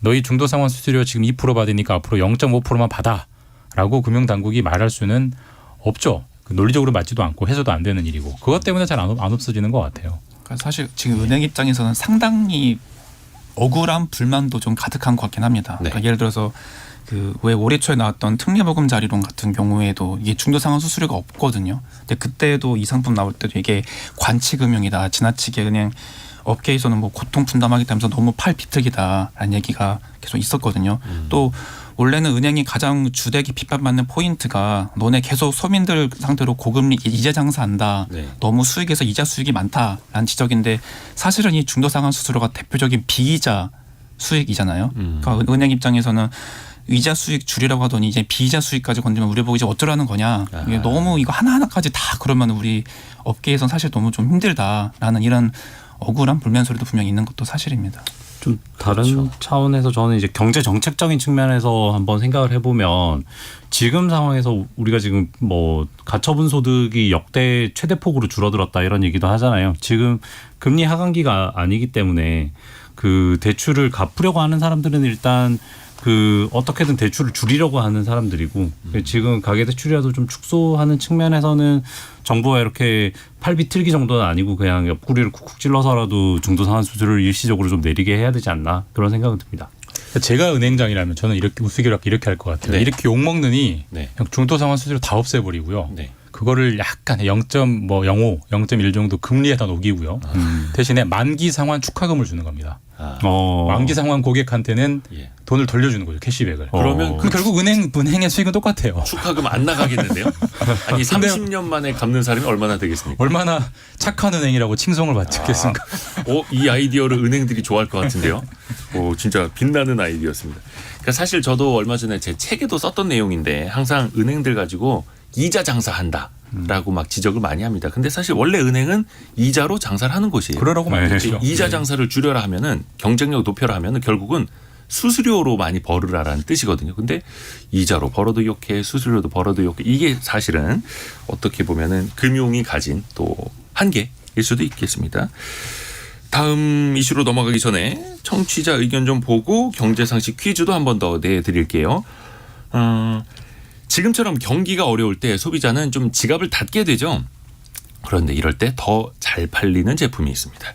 너희 중도상환 수수료 지금 2% 받으니까 앞으로 0.5%만 받아라고 금융당국이 말할 수는 없죠. 논리적으로 맞지도 않고 해서도 안 되는 일이고 그것 때문에 잘 안 없어지는 것 같아요. 그러니까 사실 지금 은행 입장에서는 상당히 억울한 불만도 좀 가득한 것 같긴 합니다. 네. 그러니까 예를 들어서 그 왜 올해 초에 나왔던 특례보금자리론 같은 경우에도 이게 중도상환 수수료가 없거든요. 근데 그때도 이 상품 나올 때도 이게 관치금융이다, 지나치게 은행 업계에서는 뭐 고통 분담하기 때문에 너무 팔 비틀기다라는 얘기가 계속 있었거든요. 또 원래는 은행이 가장 주되게 비판받는 포인트가 너네 계속 서민들 상대로 고금리 이자 장사한다. 네. 너무 수익에서 이자 수익이 많다라는 지적인데 사실은 이 중도상환 수수료가 대표적인 비이자 수익이잖아요. 그러니까 은행 입장에서는 이자 수익 줄이라고 하더니 이제 비이자 수익까지 건드리면 우리 보고 이제 어쩌라는 거냐. 이게 너무 이거 하나하나까지 다 그러면 우리 업계에선 사실 너무 좀 힘들다라는 이런 억울한 불면 소리도 분명히 있는 것도 사실입니다. 좀 다른 차원에서 저는 이제 경제 정책적인 측면에서 한번 생각을 해보면 지금 상황에서 우리가 지금 뭐 가처분 소득이 역대 최대폭으로 줄어들었다 이런 얘기도 하잖아요. 지금 금리 하강기가 아니기 때문에 그 대출을 갚으려고 하는 사람들은 일단 그 어떻게든 대출을 줄이려고 하는 사람들이고 지금 가계대출이라도 좀 축소하는 측면에서는 정부가 이렇게 팔 비틀기 정도는 아니고 그냥 옆구리를 쿡쿡 찔러서라도 중도상환 수수료를 일시적으로 좀 내리게 해야 되지 않나 그런 생각은 듭니다. 제가 은행장이라면 저는 이렇게 우스개롭게 이렇게 할 것 같아요. 네. 이렇게 욕먹느니 네. 그냥 중도상환 수수료 다 없애버리고요. 네. 그거를 약간 0.05, 0.1 정도 금리에다 녹이고요. 대신에 만기 상환 축하금을 주는 겁니다. 만기 상환 고객한테는 예. 돈을 돌려주는 거죠. 캐시백을. 그러면 그럼 결국 은행의 수익은 똑같아요. 축하금 안 나가겠는데요? 아니 30년 만에 갚는 사람이 얼마나 되겠습니까? 얼마나 착한 은행이라고 칭송을 받겠습니까? 이 아이디어를 은행들이 좋아할 것 같은데요. 진짜 빛나는 아이디어였습니다. 그러니까 사실 저도 얼마 전에 제 책에도 썼던 내용인데 항상 은행들 가지고 이자 장사한다라고 막 지적을 많이 합니다. 근데 사실 원래 은행은 이자로 장사를 하는 곳이에요. 그러라고 만들죠. 이자 장사를 줄여라 하면은 경쟁력 높여라 하면은 결국은 수수료로 많이 벌으라라는 뜻이거든요. 근데 이자로 벌어도 욕해, 수수료도 벌어도 욕해. 이게 사실은 어떻게 보면은 금융이 가진 또 한계일 수도 있겠습니다. 다음 이슈로 넘어가기 전에 청취자 의견 좀 보고 경제상식 퀴즈도 한 번 더 내드릴게요. 지금처럼 경기가 어려울 때 소비자는 좀 지갑을 닫게 되죠. 그런데 이럴 때 더 잘 팔리는 제품이 있습니다.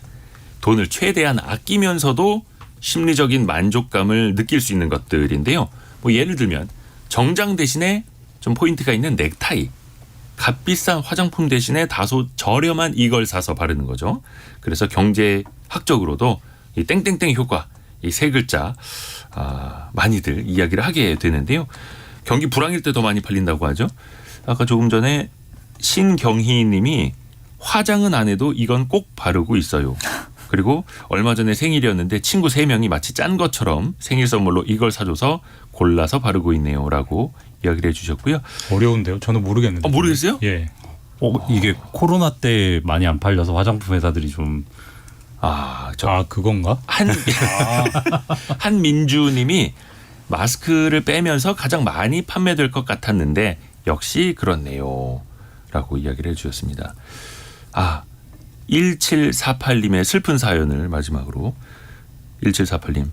돈을 최대한 아끼면서도 심리적인 만족감을 느낄 수 있는 것들인데요. 뭐 예를 들면 정장 대신에 좀 포인트가 있는 넥타이, 값비싼 화장품 대신에 다소 저렴한 이걸 사서 바르는 거죠. 그래서 경제학적으로도 이 땡땡땡 효과, 이 세 글자 많이들 이야기를 하게 되는데요. 경기 불황일 때 더 많이 팔린다고 하죠. 아까 조금 전에 신경희 님이 화장은 안 해도 이건 꼭 바르고 있어요. 그리고 얼마 전에 생일이었는데 친구 3명이 마치 짠 것처럼 생일 선물로 이걸 사줘서 골라서 바르고 있네요 라고 이야기를 해주셨고요. 어려운데요? 저는 모르겠는데. 모르겠어요? 예. 이게 코로나 때 많이 안 팔려서 화장품 회사들이 좀 그건가? 한민주 님이 마스크를 빼면서 가장 많이 판매될 것 같았는데 역시 그렇네요 라고 이야기를 해주셨습니다. 1748님의 슬픈 사연을 마지막으로 1748님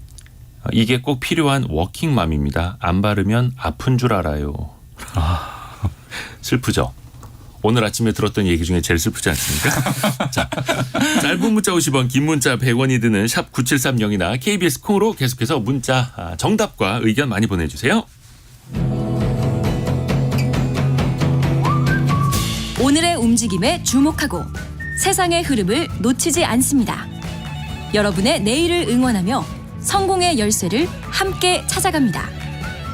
이게 꼭 필요한 워킹맘입니다. 안 바르면 아픈 줄 알아요. 슬프죠. 오늘 아침에 들었던 얘기 중에 제일 슬프지 않습니까? 자, 짧은 문자 50원, 긴 문자 100원이 드는 샵 9730이나 KBS 콩으로 계속해서 문자 정답과 의견 많이 보내주세요. 오늘의 움직임에 주목하고 세상의 흐름을 놓치지 않습니다. 여러분의 내일을 응원하며 성공의 열쇠를 함께 찾아갑니다.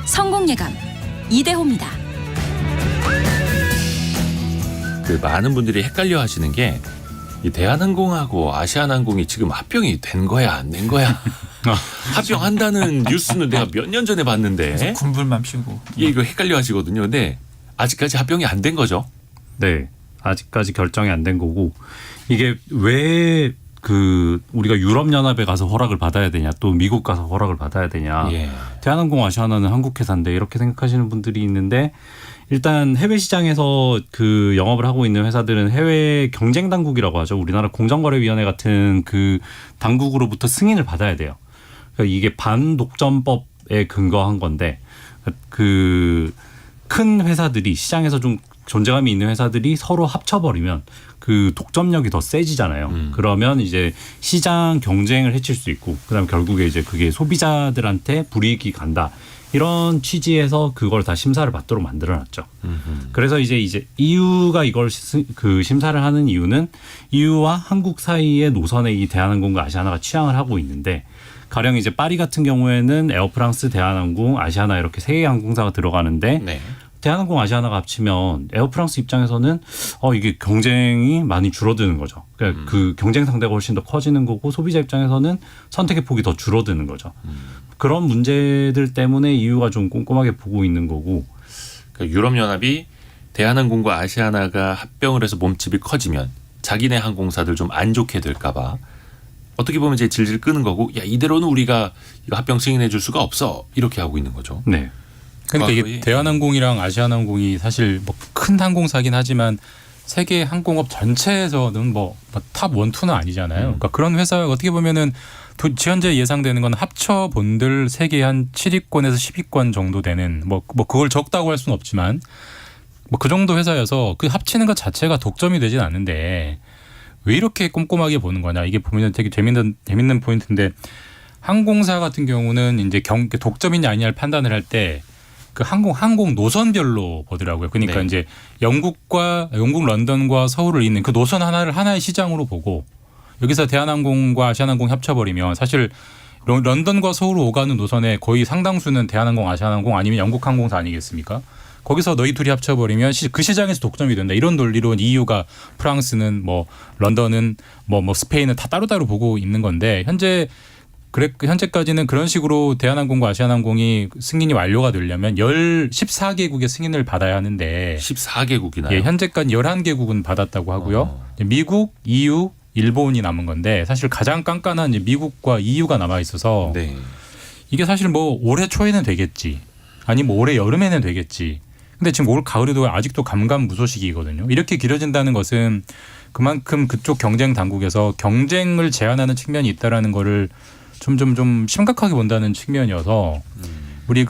성공예감 이대호입니다. 많은 분들이 헷갈려 하시는 게 이 대한항공하고 아시아나항공이 지금 합병이 된 거야 안 된 거야. 합병한다는 뉴스는 내가 몇 년 전에 봤는데 군불만 피우고. 이거 헷갈려 하시거든요. 근데 아직까지 합병이 안 된 거죠. 네, 아직까지 결정이 안 된 거고 이게 왜 그 우리가 유럽 연합에 가서 허락을 받아야 되냐, 또 미국 가서 허락을 받아야 되냐. 예. 대한항공 아시아나는 한국 회사인데 이렇게 생각하시는 분들이 있는데, 일단 해외 시장에서 그 영업을 하고 있는 회사들은 해외 경쟁 당국이라고 하죠. 우리나라 공정거래위원회 같은 그 당국으로부터 승인을 받아야 돼요. 그러니까 이게 반독점법에 근거한 건데, 그 큰 회사들이 시장에서 좀 존재감이 있는 회사들이 서로 합쳐버리면 그 독점력이 더 세지잖아요. 그러면 이제 시장 경쟁을 해칠 수 있고, 그다음 결국에 이제 그게 소비자들한테 불이익이 간다. 이런 취지에서 그걸 다 심사를 받도록 만들어놨죠. 그래서 이제 EU가 이걸 그 심사를 하는 이유는 EU와 한국 사이의 노선에 이 대한항공과 아시아나가 취항을 하고 있는데, 가령 이제 파리 같은 경우에는 에어프랑스, 대한항공, 아시아나 이렇게 세 개의 항공사가 들어가는데, 네. 대한항공, 아시아나가 합치면 에어프랑스 입장에서는 이게 경쟁이 많이 줄어드는 거죠. 그러니까 그 경쟁 상대가 훨씬 더 커지는 거고, 소비자 입장에서는 선택의 폭이 더 줄어드는 거죠. 그런 문제들 때문에 EU가 좀 꼼꼼하게 보고 있는 거고. 그러니까 유럽연합이 대한항공과 아시아나가 합병을 해서 몸집이 커지면 자기네 항공사들 좀 안 좋게 될까 봐 어떻게 보면 이제 질질 끄는 거고, 야 이대로는 우리가 이거 합병 승인해 줄 수가 없어, 이렇게 하고 있는 거죠. 네. 그러니까 이게 대한항공이랑 아시아나항공이 사실 뭐 큰 항공사긴 하지만 세계 항공업 전체에서는 뭐 탑 1, 2는 아니잖아요. 그러니까 그런 회사가 어떻게 보면은 현재 예상되는 건 합쳐 본들 세계 한 7위권에서 10위권 정도 되는, 뭐 그걸 적다고 할 수는 없지만 뭐 그 정도 회사여서 그 합치는 것 자체가 독점이 되진 않는데 왜 이렇게 꼼꼼하게 보는 거냐, 이게 보면 되게 재밌는 포인트인데, 항공사 같은 경우는 이제 독점이냐 아니냐를 판단을 할 때 그 항공 노선별로 보더라고요. 그러니까 네. 이제 영국 런던과 서울을 잇는 그 노선 하나를 하나의 시장으로 보고, 여기서 대한항공과 아시아나항공 합쳐버리면 사실 런던과 서울을 오가는 노선의 거의 상당수는 대한항공, 아시아나항공 아니면 영국 항공사 아니겠습니까? 거기서 너희 둘이 합쳐버리면 그 시장에서 독점이 된다. 이런 논리로 EU가 프랑스는 뭐 런던은 뭐 스페인은 다 따로따로 보고 있는 건데, 현재까지는 그런 식으로 대한항공과 아시아나항공이 승인이 완료가 되려면 14개국의 승인을 받아야 하는데 14개국이나요? 예, 현재까지 11개국은 받았다고 하고요. 미국, EU, 일본이 남은 건데, 사실 가장 깐깐한 이제 미국과 EU가 남아 있어서 네. 이게 사실 뭐 올해 초에는 되겠지, 아니 뭐 올해 여름에는 되겠지. 근데 지금 올 가을에도 아직도 감감무소식이거든요. 이렇게 길어진다는 것은 그만큼 그쪽 경쟁 당국에서 경쟁을 제한하는 측면이 있다라는 거를 좀 심각하게 본다는 측면이어서, 우리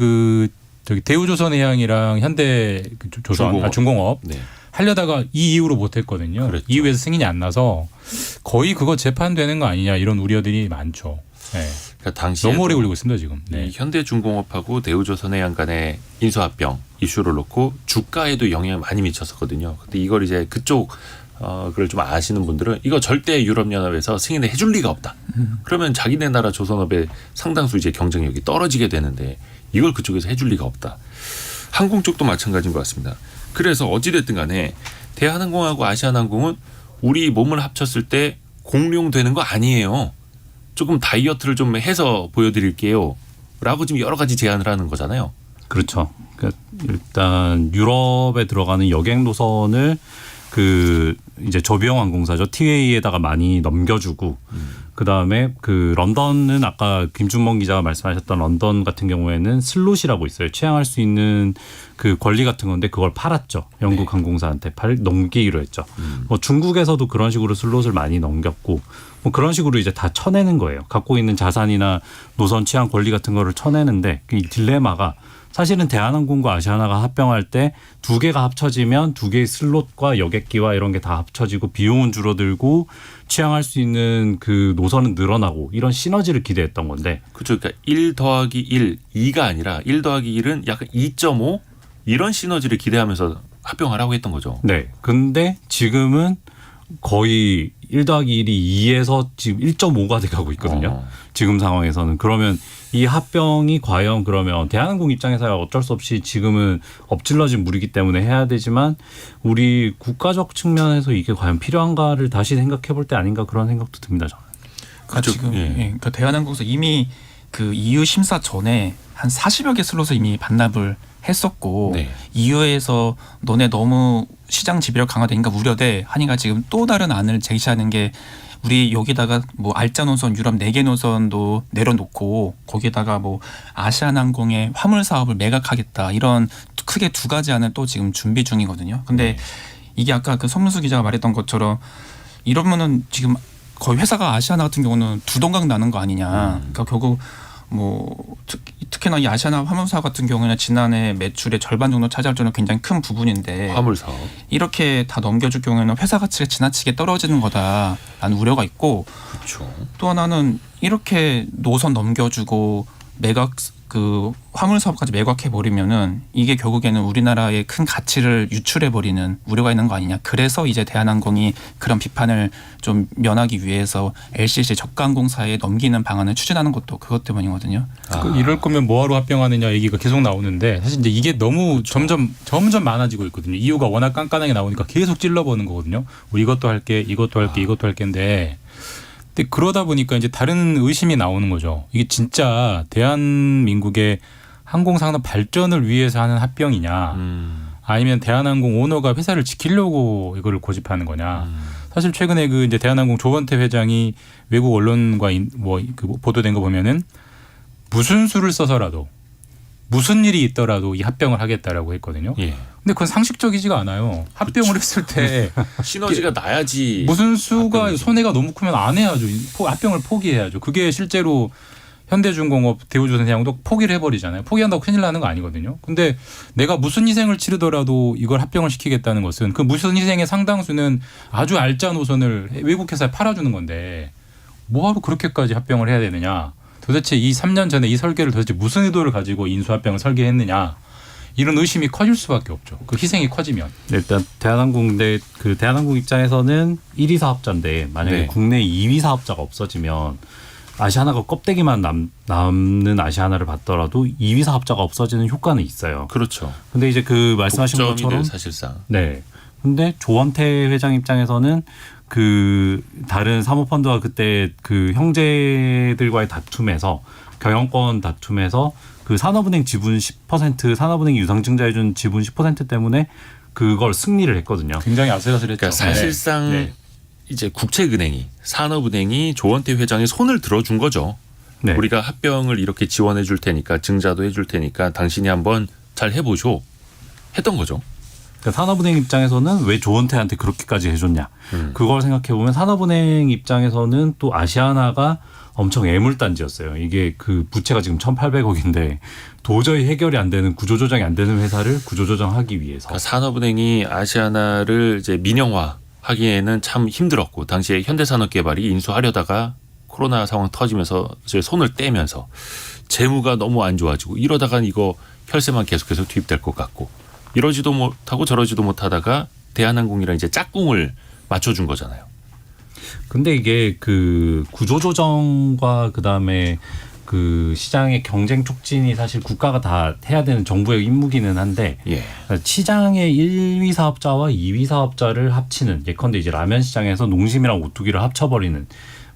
대우조선해양이랑 중공업 네. 하려다가 이 이후로 못했거든요. 그렇죠. 이후에서 승인이 안 나서 거의 그거 재판되는 거 아니냐, 이런 우려들이 많죠. 네. 그러니까 당시에 너무 오래 걸리고 있습니다 지금. 이 네. 현대중공업하고 대우조선해양 간의 인수합병 이슈를 놓고 주가에도 영향을 많이 미쳤었거든요. 근데 이걸 이제 그쪽 그걸 좀 아시는 분들은 이거 절대 유럽연합에서 승인을 해줄 리가 없다. 그러면 자기네 나라 조선업의 상당수 이제 경쟁력이 떨어지게 되는데 이걸 그쪽에서 해줄 리가 없다. 항공 쪽도 마찬가지인 것 같습니다. 그래서 어찌됐든 간에 대한항공하고 아시아나항공은 우리 몸을 합쳤을 때 공룡되는 거 아니에요. 조금 다이어트를 좀 해서 보여드릴게요 라고 지금 여러 가지 제안을 하는 거잖아요. 그렇죠. 그러니까 일단 유럽에 들어가는 여객 노선을 그 이제 저비용 항공사죠. TA에다가 많이 넘겨주고, 그 다음에 그 런던은 아까 김준범 기자가 말씀하셨던 런던 같은 경우에는 슬롯이라고 있어요. 취향할 수 있는 그 권리 같은 건데 그걸 팔았죠. 영국 네. 항공사한테 넘기기로 했죠. 뭐 중국에서도 그런 식으로 슬롯을 많이 넘겼고, 뭐 그런 식으로 이제 다 쳐내는 거예요. 갖고 있는 자산이나 노선 취향 권리 같은 거를 쳐내는데, 이 딜레마가 사실은 대한항공과 아시아나가 합병할 때 두 개가 합쳐지면 두 개의 슬롯과 여객기와 이런 게 다 합쳐지고 비용은 줄어들고 취향할 수 있는 그 노선은 늘어나고, 이런 시너지를 기대했던 건데. 그렇죠. 그러니까 1 더하기 1, 2가 아니라 1 더하기 1은 약간 2.5 이런 시너지를 기대하면서 합병하라고 했던 거죠. 네. 근데 지금은 거의 1 더하기 1이 2에서 지금 1.5가 돼가고 있거든요. 지금 상황에서는. 그러면 이 합병이 과연 그러면 대한항공 입장에서야 어쩔 수 없이 지금은 엎질러진 물이기 때문에 해야 되지만, 우리 국가적 측면에서 이게 과연 필요한가를 다시 생각해 볼 때 아닌가, 그런 생각도 듭니다. 저는. 그렇죠. 지금 예. 그러니까 대한항공에서 이미 그 EU 심사 전에 한 40여 개 슬롯을 이미 반납을 했었고, 네. EU에서 너네 너무 시장 지배력 강화되니까 우려돼 하니까 지금 또 다른 안을 제시하는 게 우리 여기다가 뭐 알짜 노선 유럽 4개 노선도 내려놓고 거기다가 뭐 아시아나항공의 화물 사업을 매각하겠다 이런 크게 두 가지 안을 또 지금 준비 중이거든요. 근데 이게 아까 그 성문수 기자가 말했던 것처럼 이러면은 지금 거의 회사가 아시아나 같은 경우는 두 동강 나는 거 아니냐. 그러니까 결국 뭐 특히나 이 아시아나 화물사 같은 경우는 지난해 매출의 절반 정도 차지할 정도로 굉장히 큰 부분인데 화물 사업. 이렇게 다 넘겨줄 경우에는 회사 가치가 지나치게 떨어지는 거다라는 우려가 있고 그렇죠. 또 하나는 이렇게 노선 넘겨주고 매각 그 화물 사업까지 매각해 버리면은 이게 결국에는 우리나라의 큰 가치를 유출해 버리는 우려가 있는 거 아니냐. 그래서 이제 대한항공이 그런 비판을 좀 면하기 위해서 LCC 저가항공사에 넘기는 방안을 추진하는 것도 그것 때문이거든요. 이럴 거면 뭐하러 합병하느냐 얘기가 계속 나오는데 사실 이제 이게 너무 점점 많아지고 있거든요. 이유가 워낙 깐깐하게 나오니까 계속 찔러보는 거거든요. 뭐 이것도 할게, 이것도 할게, 이것도 할게인데. 근데 그러다 보니까 이제 다른 의심이 나오는 거죠. 이게 진짜 대한민국의 항공산업 발전을 위해서 하는 합병이냐, 아니면 대한항공 오너가 회사를 지키려고 이거를 고집하는 거냐. 사실 최근에 그 이제 대한항공 조원태 회장이 외국 언론과 그 보도된 거 보면은 무슨 수를 써서라도 무슨 일이 있더라도 이 합병을 하겠다라고 했거든요. 예. 근데 그건 상식적이지가 않아요. 합병을 했을 때 시너지가 나야지. 무슨 수가 합병이지. 손해가 너무 크면 안 해야죠. 합병을 포기해야죠. 그게 실제로 현대중공업, 대우조선해양도 포기를 해버리잖아요. 포기한다고 큰일 나는 거 아니거든요. 근데 내가 무슨 희생을 치르더라도 이걸 합병을 시키겠다는 것은 그 무슨 희생의 상당수는 아주 알짜 노선을 외국 회사에 팔아주는 건데 뭐하러 그렇게까지 합병을 해야 되느냐. 도대체 이 3년 전에 이 설계를 도대체 무슨 의도를 가지고 인수합병을 설계했느냐. 이런 의심이 커질 수밖에 없죠. 그 희생이 커지면. 일단 대한항공 입장에서는 1위 사업자인데 만약에 네. 국내 2위 사업자가 없어지면 아시아나가 껍데기만 남는 아시아나를 받더라도 2위 사업자가 없어지는 효과는 있어요. 그렇죠. 근데 이제 그 말씀하신 독점이 것처럼 돼, 사실상. 네. 근데 조원태 회장 입장에서는 그 다른 사모펀드와 그때 그 형제들과의 다툼에서 경영권 다툼에서 그 산업은행 지분 10% 산업은행이 유상증자해준 지분 10% 때문에 그걸 승리를 했거든요. 굉장히 아슬아슬했죠. 그러니까 사실상 네. 이제 국책은행이 산업은행이 조원태 회장의 손을 들어준 거죠. 네. 우리가 합병을 이렇게 지원해 줄 테니까 증자도 해줄 테니까 당신이 한번 잘 해보쇼 했던 거죠. 그러니까 산업은행 입장에서는 왜 조원태한테 그렇게까지 해줬냐. 그걸 생각해보면 산업은행 입장에서는 또 아시아나가 엄청 애물단지였어요. 이게 그 부채가 지금 1,800억인데 도저히 해결이 안 되는 구조조정이 안 되는 회사를 구조조정하기 위해서. 그러니까 산업은행이 아시아나를 이제 민영화하기에는 참 힘들었고 당시에 현대산업개발이 인수하려다가 코로나 상황 터지면서 이제 손을 떼면서 재무가 너무 안 좋아지고 이러다가 이거 혈세만 계속해서 투입될 것 같고 이러지도 못하고 저러지도 못하다가 대한항공이랑 이제 짝꿍을 맞춰준 거잖아요. 근데 이게 그 구조조정과 그다음에 그 시장의 경쟁 촉진이 사실 국가가 다 해야 되는 정부의 임무기는 한데 예. 시장의 1위 사업자와 2위 사업자를 합치는 예컨대 이제 라면 시장에서 농심이랑 오뚜기를 합쳐버리는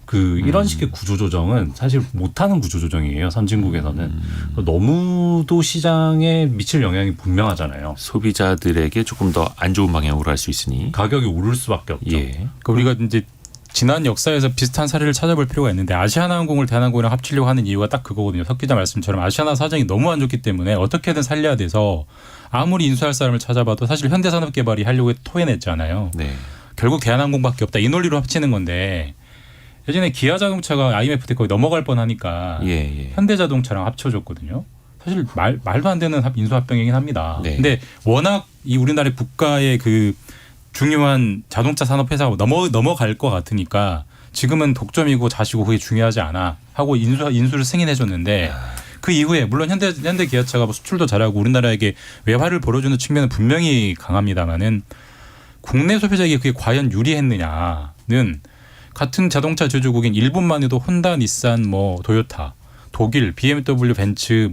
그 이런 식의 구조조정은 사실 못하는 구조조정이에요. 선진국에서는. 너무도 시장에 미칠 영향이 분명하잖아요. 소비자들에게 조금 더 안 좋은 방향으로 할 수 있으니. 가격이 오를 수밖에 없죠. 예. 그러니까 우리가 이제 지난 역사에서 비슷한 사례를 찾아볼 필요가 있는데 아시아나항공을 대한항공이랑 합치려고 하는 이유가 딱 그거거든요. 석 기자 말씀처럼 아시아나 사정이 너무 안 좋기 때문에 어떻게든 살려야 돼서 아무리 인수할 사람을 찾아봐도 사실 현대산업개발이 하려고 토해냈잖아요. 네. 결국 대한항공밖에 없다. 이 논리로 합치는 건데 예전에 기아자동차가 IMF 때 거의 넘어갈 뻔하니까 예. 현대자동차랑 합쳐줬거든요. 사실 말도 안 되는 인수합병이긴 합니다. 네. 근데 워낙 이 우리나라 국가의 그 중요한 자동차 산업 회사가 넘어갈 것 같으니까 지금은 독점이고 자시고 그게 중요하지 않아 하고 인수를 승인해줬는데 그 이후에 물론 현대 기아차가 뭐 수출도 잘하고 우리나라에게 외화를 벌어주는 측면은 분명히 강합니다만은 국내 소비자에게 그게 과연 유리했느냐는 같은 자동차 제조국인 일본만 해도 혼다, 닛산, 뭐 도요타, 독일, BMW, 벤츠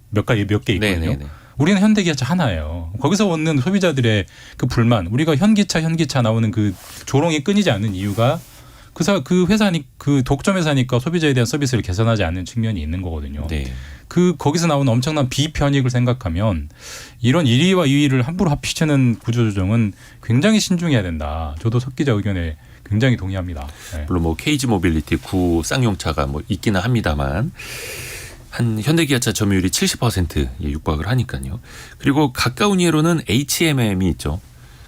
몇 개 있거든요. 네네네. 우리는 현대기아차 하나예요. 거기서 오는 소비자들의 그 불만, 우리가 현기차 나오는 그 조롱이 끊이지 않는 이유가 그 회사니 그 독점 회사니까 소비자에 대한 서비스를 개선하지 않는 측면이 있는 거거든요. 네. 거기서 나오는 엄청난 비편익을 생각하면 이런 1위와 2위를 함부로 합치는 구조조정은 굉장히 신중해야 된다. 저도 석 기자 의견에 굉장히 동의합니다. 네. 물론 뭐 KG 모빌리티 구 쌍용차가 뭐 있기는 합니다만 한 현대기아차 점유율이 70%에 육박을 하니까요. 그리고 가까운 예로는 HMM이 있죠.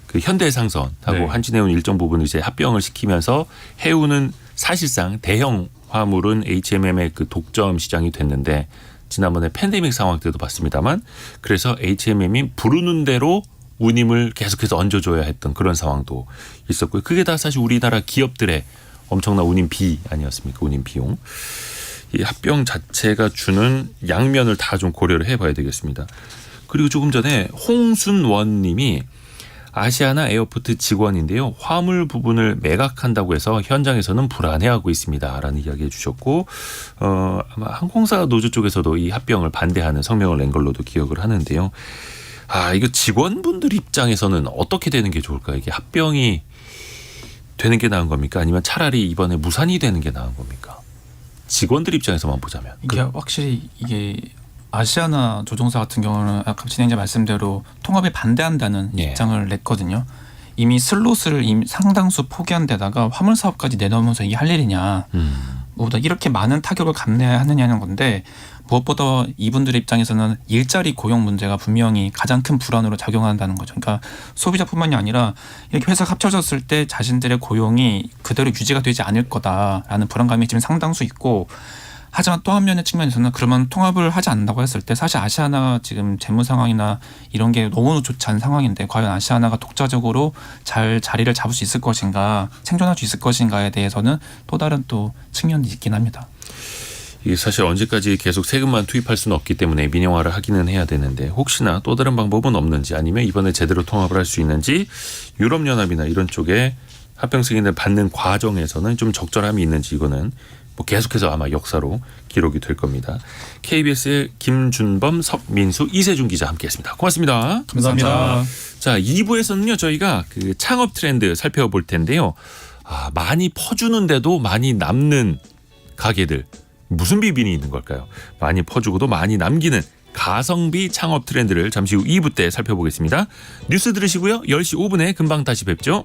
그 현대상선하고 네. 한진해운 일정 부분 이제 합병을 시키면서 해운은 사실상 대형 화물은 HMM의 그 독점 시장이 됐는데 지난번에 팬데믹 상황 때도 봤습니다만 그래서 HMM이 부르는 대로 운임을 계속해서 얹어줘야 했던 그런 상황도 있었고요. 그게 다 사실 우리나라 기업들의 엄청난 운임비 아니었습니까? 운임 비용. 이 합병 자체가 주는 양면을 다 좀 고려를 해봐야 되겠습니다. 그리고 조금 전에 홍순원 님이 아시아나 에어포트 직원인데요. 화물 부분을 매각한다고 해서 현장에서는 불안해하고 있습니다라는 이야기 해주셨고 아마 항공사 노조 쪽에서도 이 합병을 반대하는 성명을 낸 걸로도 기억을 하는데요. 이거 직원분들 입장에서는 어떻게 되는 게 좋을까요? 이게 합병이 되는 게 나은 겁니까? 아니면 차라리 이번에 무산이 되는 게 나은 겁니까? 직원들 입장에서만 보자면. 이게 확실히 이게 아시아나 조종사 같은 경우는 아까 진행자 말씀대로 통합에 반대한다는 예. 입장을 냈거든요. 이미 슬롯을 상당수 포기한 데다가 화물 사업까지 내놓으면서 이게 할 일이냐. 뭐보다 이렇게 많은 타격을 감내하느냐는 건데 무엇보다 이분들 입장에서는 일자리 고용 문제가 분명히 가장 큰 불안으로 작용한다는 거죠. 그러니까 소비자뿐만이 아니라 이렇게 회사가 합쳐졌을 때 자신들의 고용이 그대로 유지가 되지 않을 거다라는 불안감이 지금 상당수 있고 하지만 또 한 면의 측면에서는 그러면 통합을 하지 않는다고 했을 때 사실 아시아나 지금 재무 상황이나 이런 게 너무 좋지 않은 상황인데 과연 아시아나가 독자적으로 잘 자리를 잡을 수 있을 것인가 생존할 수 있을 것인가에 대해서는 또 다른 또 측면이 있긴 합니다. 이게 사실 언제까지 계속 세금만 투입할 수는 없기 때문에 민영화를 하기는 해야 되는데 혹시나 또 다른 방법은 없는지 아니면 이번에 제대로 통합을 할 수 있는지 유럽연합이나 이런 쪽에 합병 승인을 받는 과정에서는 좀 적절함이 있는지 이거는 뭐 계속해서 아마 역사로 기록이 될 겁니다. KBS의 김준범, 석민수, 이세준 기자 함께했습니다. 고맙습니다. 감사합니다. 자, 2부에서는요 저희가 그 창업 트렌드 살펴볼 텐데요. 많이 퍼주는데도 많이 남는 가게들 무슨 비밀이 있는 걸까요? 많이 퍼주고도 많이 남기는 가성비 창업 트렌드를 잠시 후 2부 때 살펴보겠습니다. 뉴스 들으시고요. 10시 5분에 금방 다시 뵙죠.